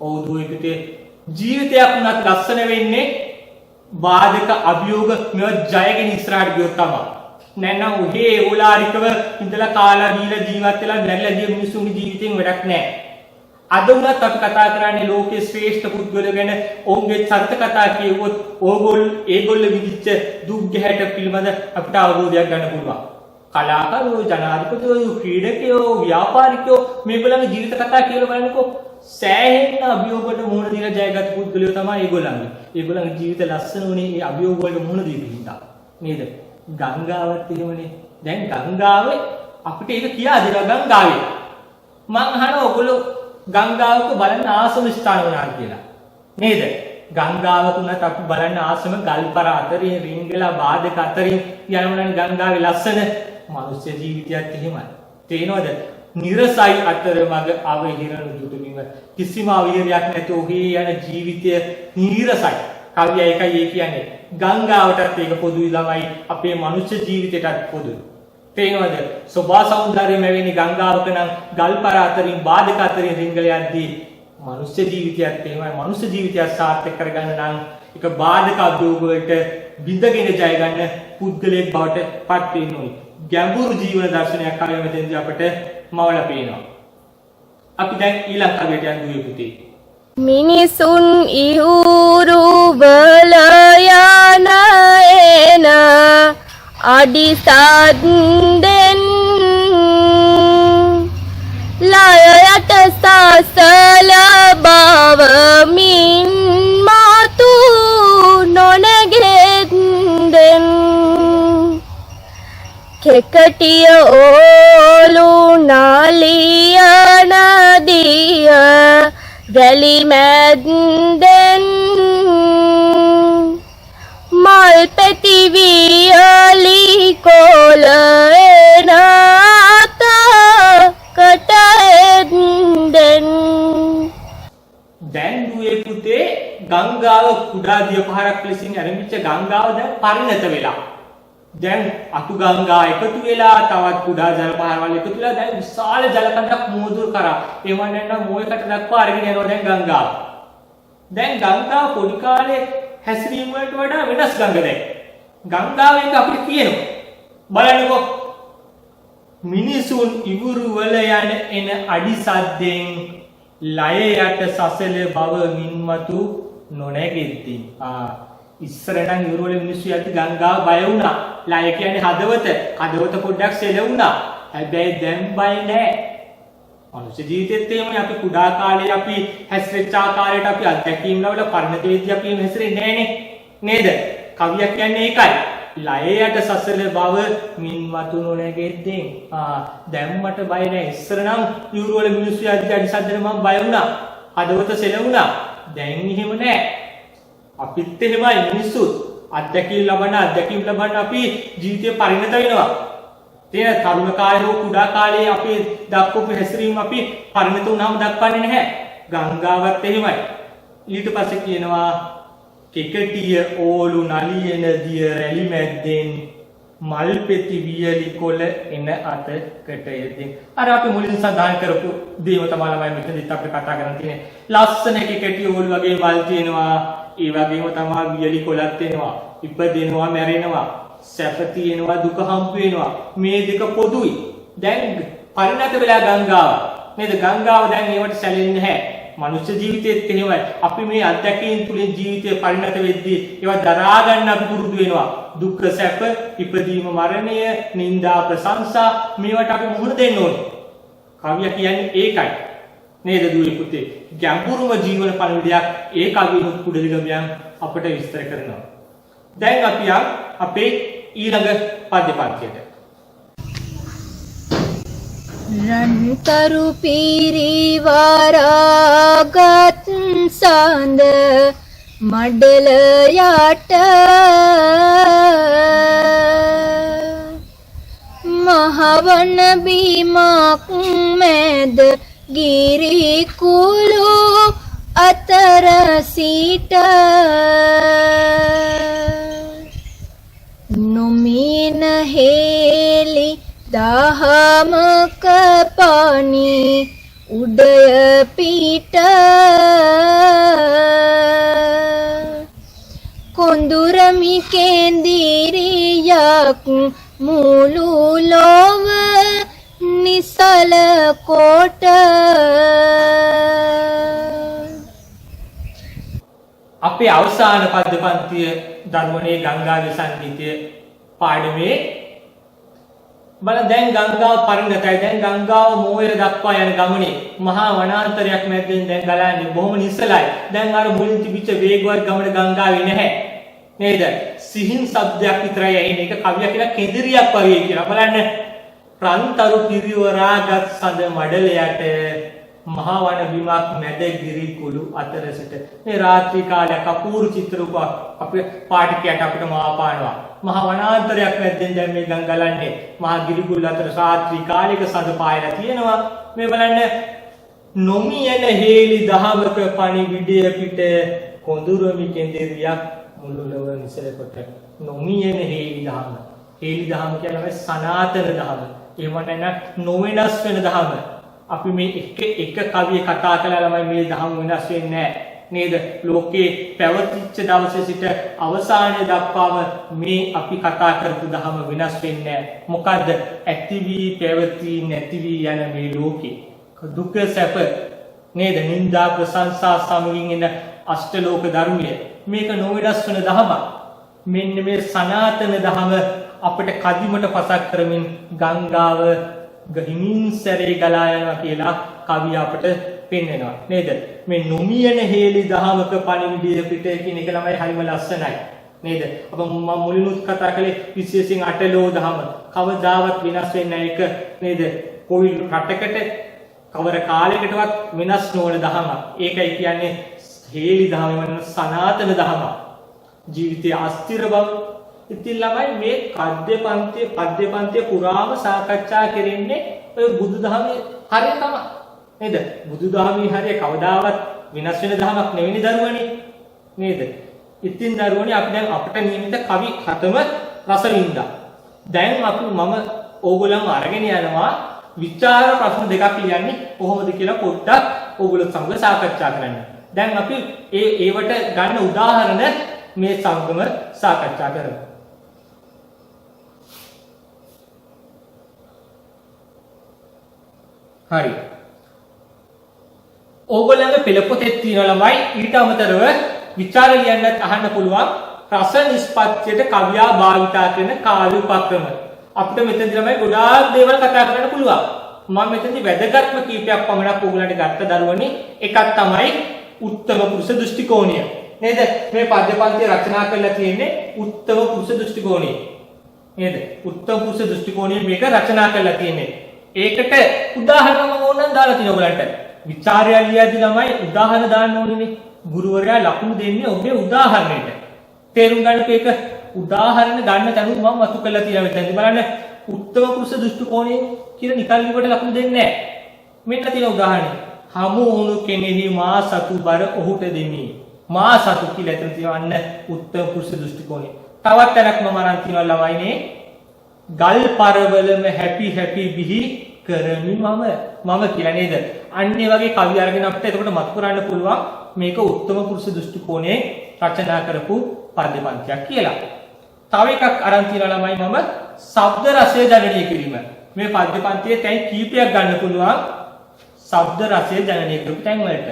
ඔව් දුවේ පුතේ ජීවිතයක් උනත් ලස්සන වෙන්නේ බාධක අභියෝග මෙව ජයගෙන ඉස්සරහට ගියොත් තමයි. නැත්නම් උහේ ඕලාරිකව ඉඳලා කාලා බීලා ජීවත් වෙලා මැරිලා ගිය මිනිස්සුන්ගේ ජීවිතෙන් වැඩක් නැහැ. අද උනත් අපි කතා කරන්නේ ලෝකේ ශ්‍රේෂ්ඨ පුද්ගලයෝ ගැන. ඔවුන්ගේ චරිත කතා කියවොත් ඒගොල්ලෝ විදිච්ච දුක් ගැහැට පිළිබඳ අපිට අවබෝධයක් ගන්න පුළුවන්. කලාකරුවෝ, ජනාධිපතිවෝ, ක්‍රීඩකයෝ, ව්‍යාපාරිකයෝ මේගොල්ලන්ගේ ජීවිත කතා කියලා බලනකො සෑහෙන අභියෝගවලට මුහුණ දීලා ජයගත් පුද්ගලයෝ තමයි ඒගොල්ලන්ගේ. ඒගොල්ලන්ගේ ජීවිත ලස්සන උනේ ඒ අභියෝග වලට මුහුණ දීපු හින්දා. නේද? ගංගාවත් එහෙමනේ. දැන් ගංගාවේ අපිට ඒක කියා දෙනවා ගංගාවේ. මං අහනවා ඔයගොල්ලෝ ගංගාවක බලන්න ආසම ස්ථාන වුණා කියලා. නේද? ගංගාවක උනත් අපි බලන්න ආසම ගල්පර අතරින් රිංගලා බාධක අතරින් යනවනම් ගංගාවේ ලස්සන මනුෂ්‍ය ජීවිතයත් එහෙමයි. තේනවද? නිරසයි අතර මග අවහිරණු දුටුමිව. කිසිම අවහිරයක් නැති ඔහේ යන ජීවිතය නිරසයි. කවිය එකයි ඒ කියන්නේ. ගංගාවටත් ඒක පොදුයි ළමයි අපේ මනුෂ්‍ය ජීවිතයටත් පොදුයි. තේනවද? සෝභා සෞන්දර්යම වෙන්නේ ගංගාවක නම් ගල්පර අතරින් බාධක අතරින් රිංගල යද්දී මනුෂ්‍ය ජීවිතයත් එහෙමයි. මනුෂ්‍ය ජීවිතය සාර්ථක කරගන්න නම් ඒක බාධක අභියෝග වලට බිඳගෙන ජය ගන්න පුද්ගලයෙක් බවට පත් වෙන්න ඕනේ. ගැඹුරු ජීවන දර්ශනයක් කවිය මෙතෙන්දී අපට මවලා පේනවා. අපි දැන් ඊළඟ කවියට යන්නේ පුතේ. මිනිසුන් ඉහුරු වල යන එන අඩිසද්දෙන් ලයයට සසල බවමින් මාතු නොනගෙන්දෙන් කෙකටිය ඕලු නාලිය නදිය වැලි මැද්දෙන් මල් පෙති වියලි කොළ එන අතකට එන්දෙන්. දැන් දුවේ පුතේ ගංගාව කුඩා දිය පහරක් ලෙසින් ආරම්භිච්ච ගංගාව දැන් පරිණත වෙලා. දැන් අතු ගංගා එකතු වෙලා තවත් කුඩා ජල පහරවල් එකතු වෙලා දැන් විශාල ජල කඳක් මුහුදුර කරා. ඒ වගේ නම් මොයකට දක්වා අරගෙන යනවා දැන් ගංගාව. දැන් ගංගාව පොඩි කාලේ හැසිරීම වලට වඩා වෙනස් ගඟ දැන්. ගංගාවෙන් අපිට කියනවා බලන්නකෝ මිනිසුන් ඉවුරු වල යන එන අඩි සද්දෙන් ලයයට සසල බව මින්මතු නොනැගෙද්දී. ඉස්සර නම් ඉවුරු වල මිනිස්සු යද්දි ගංගාව බය වුණා. ලය කියන්නේ හදවත පොඩ්ඩක් සෙලවුණා. හැබැයි දැන් බය නැහැ. මනුෂ්‍ය ජීවිතෙත් එහෙමයි. අපි කුඩා කාලේ අපි හැසිරෙච්ච ආකාරයට අපි අත්දැකීම් ලැබලා පරිණත වෙද්දී අපි හැසිරෙන්නේ නැහනේ. නේද? කවියක් කියන්නේ ඒකයි. ලයයට සසල බව මින්මතු නොනැගෙද්දී. දැන් මට බය නැහැ. ඉස්සර නම් ඉවුරු වල මිනිස්සු යද්දි අඩි සද්දෙන් මම බය වුණා. හදවත සෙලවුණා. දැන් එහෙම නැහැ. අපිත් එහෙමයි මිනිස්සුත් අත්දැකීම් ලබන අපි ජීවිතේ පරිණත වෙනවා. තේන තරුණ කාලේ හෝ කුඩා කාලේ අපි දක්වපු හැසිරීම අපි පරිණත වුණාම දක්වන්නේ නැහැ. ගංගාවත් එහෙමයි. ඊට පස්සේ කියනවා කෙකටිය ඕලු නලියන දිය රැලි මැද්දෙන් මල් පෙති වියලි කොළ එන අතකට යෙදෙන්. අර අපි මුලින් සඳහන් කරපු දේව තමයි ළමයි මෙතනදිත් අපිට කතා කරන්න තියෙන්නේ. ලස්සන කෙකටිය ඕලු වගේ මල් තියෙනවා. ඒ වගේම තමයි වියලි කොළත් එනවා. ඉපදෙනවා මැරෙනවා. සැප තියෙනවා දුක හම්බ වෙනවා. මේ දෙක පොදුයි. දැන් පරිණත වෙලා ගංගාව. නේද? ගංගාව දැන් ඒවට සැලෙන්නේ නැහැ. මනුෂ්‍ය ජීවිතේත් එහෙමයි. අපි මේ අත්දැකීම් තුලින් ජීවිතේ පරිණත වෙද්දී ඒවා දරා ගන්න අපි පුරුදු වෙනවා. දුක්ඛ සැප, ඉපදීම මරණය, නිന്ദා ප්‍රශංසා මේවට අපි මුහුණ දෙන්න ඕනේ. කවිය කියන්නේ ඒකයි. නේද දුවේ පුතේ? ගැඹුරුම ජීවන පණිවිඩයක් ඒ කවියුත් කුඩලිගමයන් අපට විස්තර කරනවා. දැන් අපි අපේ ඊළඟ පද්‍ය පන්තියට. රන්තරු පීරිවාරාගත් සඳ මඩල යට මහවන බීමක් මැද ගිරි කුළු අතර සිට නොමින හේලි දහමක පානි උඩය පිට කොඳුරමි කේන්දිරියක් මුළු ලොව නිසල කොට අපේ අවසාන පද්‍ය පන්තිය ධර්මනේ ගංගාවේ සංගීතය පාඩමේ බලන්න දැන් ගංගාව පරිණතයි. දැන් ගංගාව මෝයර දක්වා යන ගමනේ මහා වනාන්තරයක් මැද්දෙන් දැන් ගලන්නේ බොහොම නිසලයි. දැන් අර මුලින් තිබිච්ච වේගවත් ගමන ගංගාවේ නැහැ. නේද? සිහින් ශබ්දයක් විතරයි ඇහෙන්නේ. ඒක කවිය කියලා කෙඳිරියක් වගේ කියලා. බලන්න රන්තරු පිරිවරාගත් සඳ මඩලයට මහා වන බිමක් මැද ගිරි කුළු අතර සිට මේ රාත්‍රී කාලයක් අපූර්ව චිත්‍ර රූපයක් අපේ පාඨකයට අපිට මහපානවා. මහා වනාන්තරයක් මැද්දෙන් දැන් මේ ගංගා ගලන්නේ. මහා ගිරි කුළු අතර රාත්‍රී කාලයක සඳ පායලා තියෙනවා. මේ බලන්න නොමියන හේලි දහවක පණිවිඩය පිට කොඳුරමි කෙඳිරියක් මුළු ලොව නිසල කොට. නොමියන හේලි දහම. හේලි දහම කියන්නේ සනාතන දහම. එහෙම නැත්නම් නොවෙනස් වෙන දහම. අපි මේ එක කවිය කතා කළා ළමයි මේ දහම් වෙනස් වෙන්නේ නැහැ නේද? ලෝකේ පැවතිච්ච දවසේ සිට අවසානයේ දක්වාම මේ අපි කතා කරපු දහම වෙනස් වෙන්නේ නැහැ. මොකද්ද? ඇති වී පැවති නැති වී යන මේ ලෝකේ දුක සැප නේද? නිന്ദා ප්‍රශංසා සමගින් එන අෂ්ටලෝක ධර්මය මේක නොවෙනස් වෙන දහමක්. මෙන්න මේ සනාතන දහම අපිට කදිමට පසක් කරමින් ගංගාව ගහිමින් සැරේ ගලා යනවා කියලා කවිය අපට පෙන්වනවා නේද? මේ නොමියන හේලි දහමක පණිවිඩය පිට කියන එක ළමයි හරිම ලස්සනයි නේද? අප මම මුලිනුත් කතා කළේ විශේෂයෙන් අටලෝ දහම කවදාවත් වෙනස් වෙන්නේ නැහැ ඒක නේද? කොයි රටකට කවර කාලයකටවත් වෙනස් නොවන දහමක්. ඒකයි කියන්නේ හේලි දහම වෙන සනාතන දහමක්. ජීවිතයේ අස්තිර බව. ඉතින් ළමයි මේ පද්‍ය පන්තිය පුරාම සාකච්ඡා කරන්නේ ඔය බුදුදහමේ හරිය තමයි. නේද? බුදුදහමේ හරිය කවදාවත් වෙනස් වෙන දහමක් නෙවෙයි දරුවනේ. නේද? ඉතින් දරුවනේ අපි දැන් අපිට නියමිත කවි හතම රස වින්දා. දැන් මම ඕගොල්ලන්ව අරගෙන යනවා විචාර ප්‍රශ්න දෙකක් ලියන්නේ කොහොමද කියලා පොඩ්ඩක් ඕගොල්ලෝ සමග සාකච්ඡා කරන්න. දැන් අපි ඒවට ගන්න උදාහරණ මේ සංගම සාකච්ඡා කරමු. හරි. ඕගොල්ලන්ගේ පෙළ පොතේ තියෙන ළමයි ඊට අමතරව විචාර ලියන්නත් අහන්න පුළුවන් රස නිෂ්පත්තියට කවියා භාවිතා කරන කාව්‍ය උපක්‍රම. අපිට මෙතනදී ළමයි ගොඩාක් දේවල් කතා කරන්න පුළුවන්. මම මෙතනදී වැදගත්ම කීපයක් පමණක් ඕගොල්ලන්ට ගත්ත දරුවනේ. එකක් තමයි උත්තම පුරුෂ දෘෂ්ටි කෝණය. නේද? මේ පද්‍ය පන්තිය රචනා කරලා තියෙන්නේ උත්තම පුරුෂ දෘෂ්ටි කෝණය. නේද? උත්තම පුරුෂ දෘෂ්ටි කෝණය මේක රචනා කරලා තියෙන්නේ. ඒකට උදාහරණ මම ඕනනම් දාලා තියෙනවා ඔයගලන්ට. විචාරය ලියද්දී ළමයි උදාහරණ දාන්න ඕනේ. ගුරුවරයා ලකුණු දෙන්නේ ඔබේ උදාහරණයට. තේරුම් ගන්නකෝ ඒක උදාහරණ ගන්න තැනුත් මම වතු කරලා තියෙනවා මෙතනදී. බලන්න උත්තම පුරුෂ දෘෂ්ටි කෝණය කියන නිකන් ලිවට ලකුණු දෙන්නේ නැහැ. මෙන්න තියෙන උදාහරණය. හමු වුණු කෙනෙහි මා සතු බර ඔහුට දෙමි. මා සතු කියලා එතන තියෙන උත්තම පුරුෂ දෘෂ්ටි කෝණය. තවත් තැනක් මම අරන් තියෙනවා ළමයිනේ. ගල් පරවලම හැපි බිහි කරමි මම කියලා නේද? අන්න ඒ වගේ කවි අරගෙන අපිට එතකොට මතු කරන්න පුළුවන් මේක උත්තම පුරුෂ දෘෂ්ටි කෝණයේ රචනා කරපු පද්‍ය පන්තියක් කියලා. තව එකක් අරන් තියනවා ළමයි මම ශබ්ද රසය ජනනය කිරීම. මේ පද්‍ය පන්තියේ තැන් කීපයක් ගන්න පුළුවන් ශබ්ද රසය ජනනය කරපු තැන් වලට.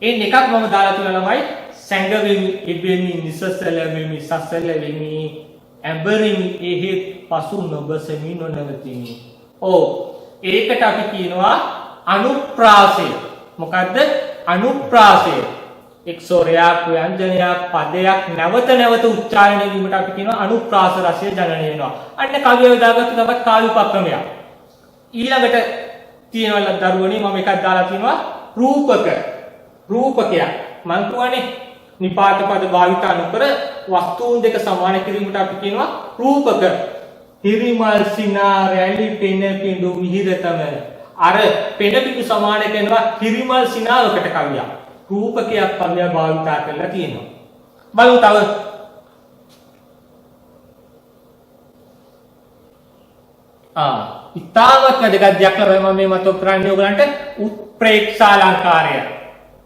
ඒ එකක් මම දාලා තියෙන ළමයි සැඟවෙමි, ඉබෙමි, නිසසලෙමි, සසලෙමි, ඇඹරෙමි, එහෙ පසු නොබසමි, නොනවතිමි. ඔව්. ඒකට අපි කියනවා අනුප්‍රාසය. මොකද්ද? අනුප්‍රාසය. එක් ස්වරයක්, ව්‍යංජනයක්, පදයක් නැවත නැවත උච්චාරණය වීමට අපි කියනවා අනුප්‍රාස රසය ජනනය වෙනවා. අන්න කවිය දාගත්තු තවත් කාව්‍යපක්‍රමයක්. ඊළඟට තියෙනවා දරුවනේ මම එකක් දාලා තියෙනවා රූපක. රූපකයක්. මං කියවනේ නිපාත පද භාවිත නොකර වස්තුන් දෙක සමාන කිරීමට අපි කියනවා රූපක. හිරිමල් සිනා රැලි පෙන පිඬු මිහිරතම. අර පෙන පිඬු සමාන කරනවා හිරිමල් සිනාවකට කවියක්. රූපකයක් කවිය භාවිත කරලා තියෙනවා. බලමු තව. ඉතාමත් වැදගත් දෙයක් ලබයි මම මේ මතක් කරන්නේ ඔයගලන්ට උත්ප්‍රේක්ෂාලංකාරය.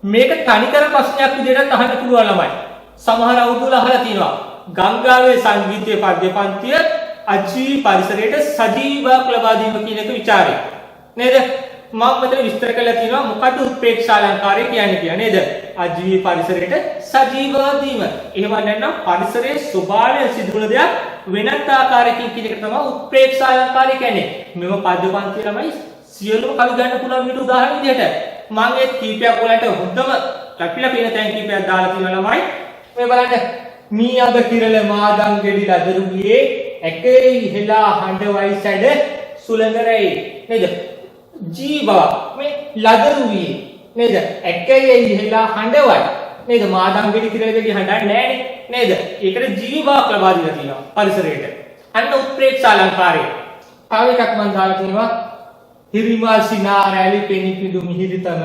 මේක තනිකර ප්‍රශ්නයක් විදිහට අහන්න පුළුවන් ළමයි. සමහර අවුරුදු අහලා තියෙනවා. ගංගාවේ සංගීතයේ පද්‍ය පන්තිය අජීවී පරිසරයට සජීවීවක් ලබා දීම කියන එක ਵਿਚාරය. නේද? මම මෙතන විස්තර කරලා තියෙනවා මොකද උත්ප්‍රේක්ෂාලංකාරය කියන්නේ කියලා නේද? අජීවී පරිසරයට සජීවව දීම. එහෙම නැත්නම් පරිසරයේ ස්වභාවයෙන් සිදුවන දෙයක් වෙනත් ආකාරයකින් කියන එක තමයි උත්ප්‍රේක්ෂාලංකාරය කියන්නේ. මෙව පද්‍ය පන්තිය ළමයි සියලුම කවි ගන්න පුළුවන් විදිහට උදාහරණ විදිහට මම ඒ කීපයක් වලට හොඳම කැපිලා පේන තැන් කීපයක් දාලා තියෙනවා ළමයි. මේ බලන්න මී අබ කිරල මාදම් ගෙඩි ලදරුගේ එකේ ඉහලා හඬවයි සැඩ සුලංගරයි නේද? ජීව මේ ලදරුවේ නේද? එකේ ඉහලා හඬවයි නේද? මාදම් ගෙඩි කිරල ගෙඩි හඬන්නේ නේද? ඒකට ජීවක් ලබා දීලා තියෙනවා පරිසරයට. අන්න උත්ප්‍රේක්ෂාලංකාරය. තව එකක් මම දාලා තියෙනවා හිරිමල් සිනා රැලි පෙනි පිඬු මිහිරිතම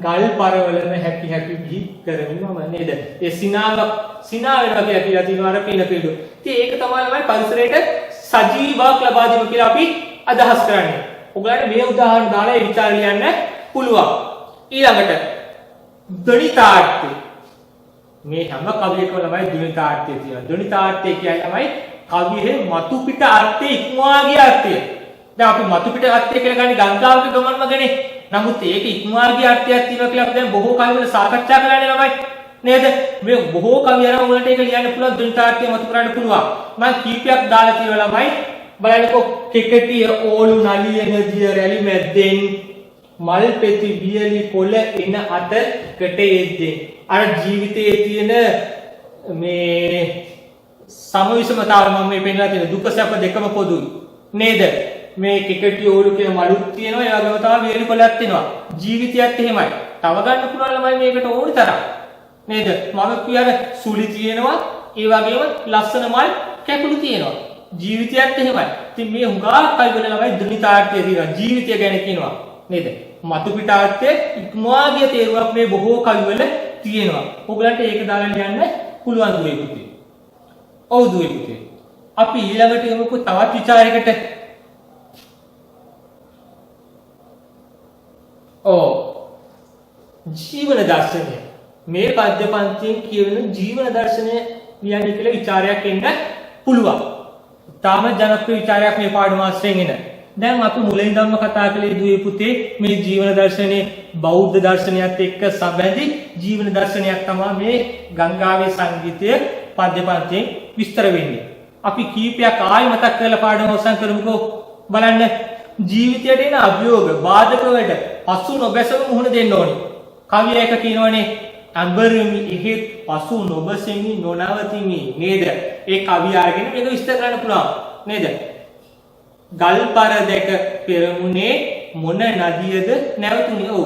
ගල් පරවලම හැපි හැපි ගිහි කරමින් මම නේද? ඒ සිනා වෙනවා කියලා තියෙනවා අර පෙන පිඬු. ඉතින් ඒක තමයි ළමයි පරිසරයට සජීවයක් ලබා දීම කියලා අපි අදහස් කරන්නේ. ඔයගලන්ට මේ උදාහරණ දාලා ඒ විචාර ලියන්න පුළුවන්. ඊළඟට ධනිතාර්ථය. මේ හැම කවියකම ළමයි ධනිතාර්ථය තියෙනවා. ධනිතාර්ථය කියන්නේ තමයි කවියේ මතු පිට අර්ථය ඉක්මවා ගිය අර්ථය. දැන් අපි මතු පිට අර්ථය කියලා ගන්නේ ගංගාවක ගමන්ම ගන්නේ. නමුත් ඒක ඉක්මවා ගිය අර්ථයක් තියෙනවා කියලා අපි දැන් බොහෝ කවිවල සාකච්ඡා කරන්නේ ළමයි. නේද? මේ බොහෝ කවියරම වලට ඒක ලියන්න පුළුවන් ධනිතාර්ථය මතු කරන්න පුළුවන්. මම කීපයක් දාලා තියෙනවා ළමයි. බලන්නකෝ කෙකටිය ඕලු නලියන දිය රැලි මැද්දෙන් මල් පෙති වියලි කොළ එන අත කටේද්දේ අර ජීවිතයේ තියෙන මේ සමවිෂමතාව මම මේ පෙන්නලා තියෙන දුක සැප දෙකම පොදුයි නේද? මේ කෙකටිය ඕලු කියන මලුත් තියෙනවා ඒ වගේම තමයි වියලි කොළයක් තියෙනවා. ජීවිතයත් එහෙමයි. තව ගන්න පුළුවන් ළමයි මේකට ඕනි තරම් නේද? මම කියර සුලි තියෙනවා ඒ වගේම ලස්සන මල් කැකුළු තියෙනවා. ජීවිතයත් එහෙමයි. ඉතින් මේ හුඟා කල්පන ළමයි ධනිතාර්ථය තියෙනවා. ජීවිතය ගැන කියනවා නේද? මතු පිටාර්ථයේ ඉක්මවා ගිය තේරුවක් මේ බොහෝ කවිවල තියෙනවා. ඔයගලන්ට ඒක දාලා යන්න පුළුවන් දුවේ පුතේ. ඔව් දුවේ පුතේ. අපි ඊළඟට යමුකෝ තවත් විචාරයකට. ජීවන දර්ශනය. මේ පද්‍ය පන්තියෙන් කියවෙන ජීවන දර්ශනය කියන්නේ කියලා විචාරයක් එන්න පුළුවන්. තාම ජනප්‍රිය විචාරයක් මේ පාඩම ආශ්‍රයෙන් එන. දැන් අපි මුලින්දම කතා කළේ දුවේ පුතේ මේ ජීවන දර්ශනයේ බෞද්ධ දර්ශනයත් එක්ක සම්බන්ධි ජීවන දර්ශනයක් තමයි මේ ගංගාවේ සංගීතයේ පද්‍ය පන්තියෙන් විස්තර වෙන්නේ. අපි කීපයක් ආයෙ මතක් කරලා පාඩම අවසන් කරමුකෝ. බලන්න ජීවිතයට එන අභියෝග බාධක වලට පසු නොබැසම මුහුණ දෙන්න ඕනේ. කවිය එක කියනවනේ අඹරමි එහෙත් පසු නොබසෙමි නොනවතිමි නේද? ඒ කවිය අරගෙන මේක විස්තර කරන්න පුළුවන් නේද? ගල්පර දැක පෙරමුණේ මොන නදියද නැවතුනේ. ඔව්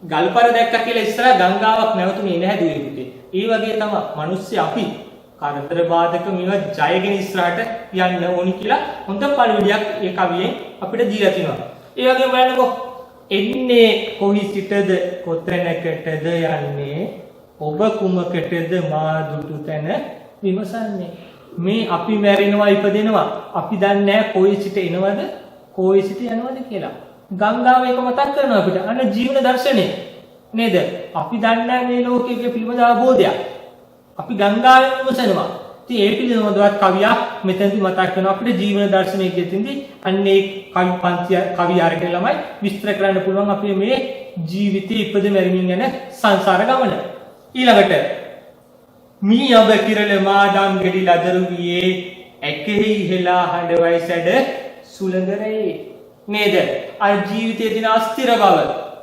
ගල්පර දැක්ක කියලා ඉස්සරහ ගංගාවක් නැවතුනේ නැහැ දුවේ පුතේ. ඒ වගේ තමයි මිනිස්සු අපි කරදර බාධක මේවා ජයගෙන ඉස්සරහට යන්න ඕනි කියලා හොඳ පරිවිඩයක් ඒ කවියෙන් අපිට දීලා තිනවා. ඒ වගේම බලන්නකෝ එන්නේ කොහි සිටද කොතැනකටද යන්නේ ඔබ කුමකටද මා දුටු තැන විමසන්නේ. මේ අපි මැරෙනවා ඉපදෙනවා අපි දන්නේ නැහැ කොයි සිට එනවද කොයි සිට යනවද කියලා. ගංගාව එක මතක් කරනවා අපිට. අන්න ජීවන දර්ශනය නේද? අපි දන්නේ මේ ලෝකයේ පිළිබඳ අවබෝධයක්. අපි ගංගාවෙන් විමසනවා. ඉතින් ඒ පිළිබඳවත් කවියක් මෙතනදී මතක් කරනවා අපිට ජීවන දර්ශනය කියතින්දී අන්න ඒ කවි අරගෙන ළමයි විස්තර කරන්න පුළුවන් අපි මේ ජීවිතේ ඉපද මැරමින් යන සංසාර ගමන. ඊළඟට මී ඔබ කිරල මාදම් ගෙඩි ලදරු වියේ ඇකෙහි හෙලා හඬවයි සැඩ සුළඟරේ නේද? අර ජීවිතයේ තියෙන අස්තිර බව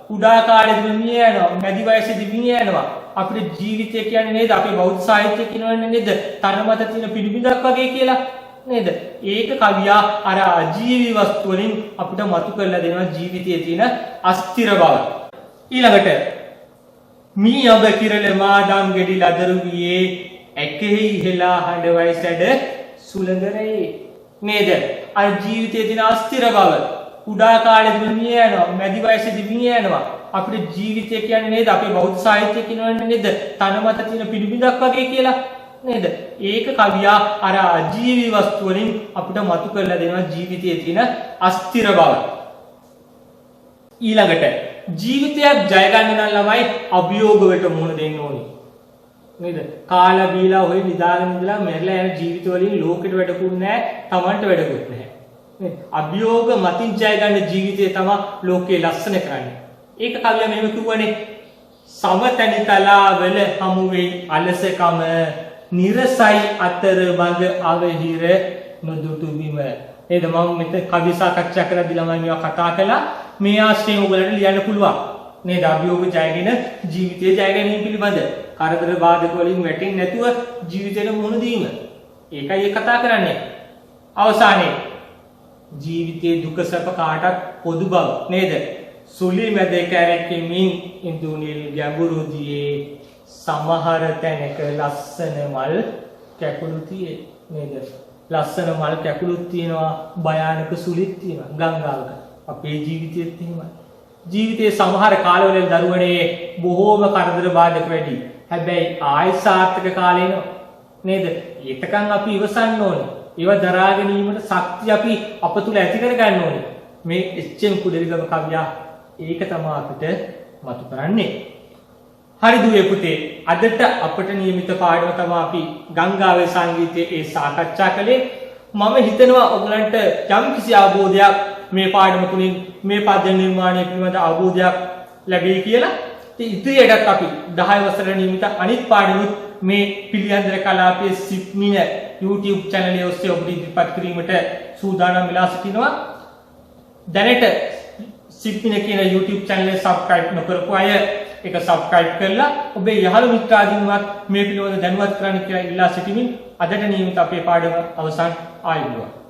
කුඩා කාලේදී මිය යනවා, මැදි වයසේදී මිය යනවා. අපේ ජීවිතය කියන්නේ නේද? අපේ බෞද්ධ සාහිත්‍යය කියනවනේ නේද? තරමත තියෙන පිළිබිඳක් වගේ කියලා නේද? ඒක කවියා අර අජීවී වස්තු වලින් අපිට මතු කරලා දෙනවා ජීවිතයේ තියෙන අස්තිර බව. ඊළඟට මී ඔබ කිරල මාදම් ගෙඩි ලදරු වියේ ඇකෙහි හෙලා හඬවයි සැඩ සුළඟරේ නේද? අර ජීවිතයේ තියෙන අස්තිර බව කුඩා කාලේදී මිය යනවා, මැදි වයසේදී මිය යනවා. අපේ ජීවිතය කියන්නේ නේද? අපේ බෞද්ධ සාහිත්‍යය කියනවනේ නේද? තනමත තියෙන පිළිබිඳක් වගේ කියලා නේද? ඒක කවියා අර අජීවී වස්තු වලින් අපිට මතු කරලා දෙනවා ජීවිතයේ තියෙන අස්තිර බව. ඊළඟට ජීවිතයක් ජය ගන්න නම් ළමයි අභියෝග වලට මුහුණ දෙන්න ඕනේ. නේද? කාලා බීලා ඔය නිදාගෙන ඉඳලා මැරිලා යන ජීවිත වලින් ලෝකෙට වැඩකුත් නැහැ, Tamanට වැඩකුත් නැහැ. නේද? අභියෝග මතින් ජය ගන්න ජීවිතය තමයි ලෝකේ ලස්සන කරන්නේ. ඒක කවියා මෙහෙම කිව්වනේ. සමතනිතලාවල හමු වෙයි අලසකම නිරසයි අතර මඟ අවහිර නොදුටු බිම. නේද? මම මෙතන කවි සාකච්ඡා කරද්දී ළමයි මේවා කතා කළා. මේ ආශ්‍රයෙන් ඔයගලට ලියන්න පුළුවන්. නේද? අභියෝග ජයගෙන ජීවිතයේ ජය ගැනීම පිළිබඳ කරදර බාධක වලින් වැටෙන්නේ නැතුව ජීවිතේට මුහුණ දීම. ඒකයි ඒ කතා කරන්නේ. අවසානයේ ජීවිතයේ දුක සැප කාටත් පොදු බව නේද? සුලි මැද කැරකෙමින් ඉඳුනිල් ගැඹුරු දියේ සමහර තැනක ලස්සන මල් කැකුළු තියේ නේද? ලස්සන මල් කැකුළුත් තියෙනවා, භයානක සුලිත් තියෙනවා ගංගාවක. අපේ ජීවිතයේත් එහෙමයි. ජීවිතයේ සමහර කාලවල දරුවනේ බොහෝම කරදර බාධක වැඩි. හැබැයි ආයි සාර්ථක කාලේ එනවා නේද? ඒතකන් අපි ඉවසන්න ඕනේ. ඒවා දරා ගැනීමට ශක්තිය අපි අප තුල ඇති කර ගන්න ඕනේ. මේ එච්.එම්. කුඩරිගම කවියා ඒක තමයි අපිට මතු කරන්නේ. හරි දුවේ පුතේ, අදට අපට නියමිත පාඩම තමයි අපි ගංගාවේ සංගීතයේ ඒ සාකච්ඡා කළේ. මම හිතනවා ඔයගලන්ට යම්කිසි අවබෝධයක් මේ පාඩම තුලින් මේ පද්‍ය නිර්මාණය පිළිබඳ අවබෝධයක් ලැබෙයි කියලා. ඉතින් ඉදිරියටත් අපි 10 වසර නියමිත අනිත් පාඩමුත් මේ පිළියන්දර කලාපයේ සිප්මින YouTube channel එක ඔස්සේ ඔබට ඉදිරිපත් කිරීමට සූදානම් වෙලා සිටිනවා. දැනට සිප්මින කියන YouTube channel එක subscribe නොකරපු අය ඒක subscribe කරලා ඔබේ යහළු මිත්‍රාදීන්වත් මේ පිළිබඳව දැනුවත් කරන්න කියලා ඉල්ලා සිටිමින් අදට නියමිත අපේ පාඩම අවසන් ආයුබෝවන්.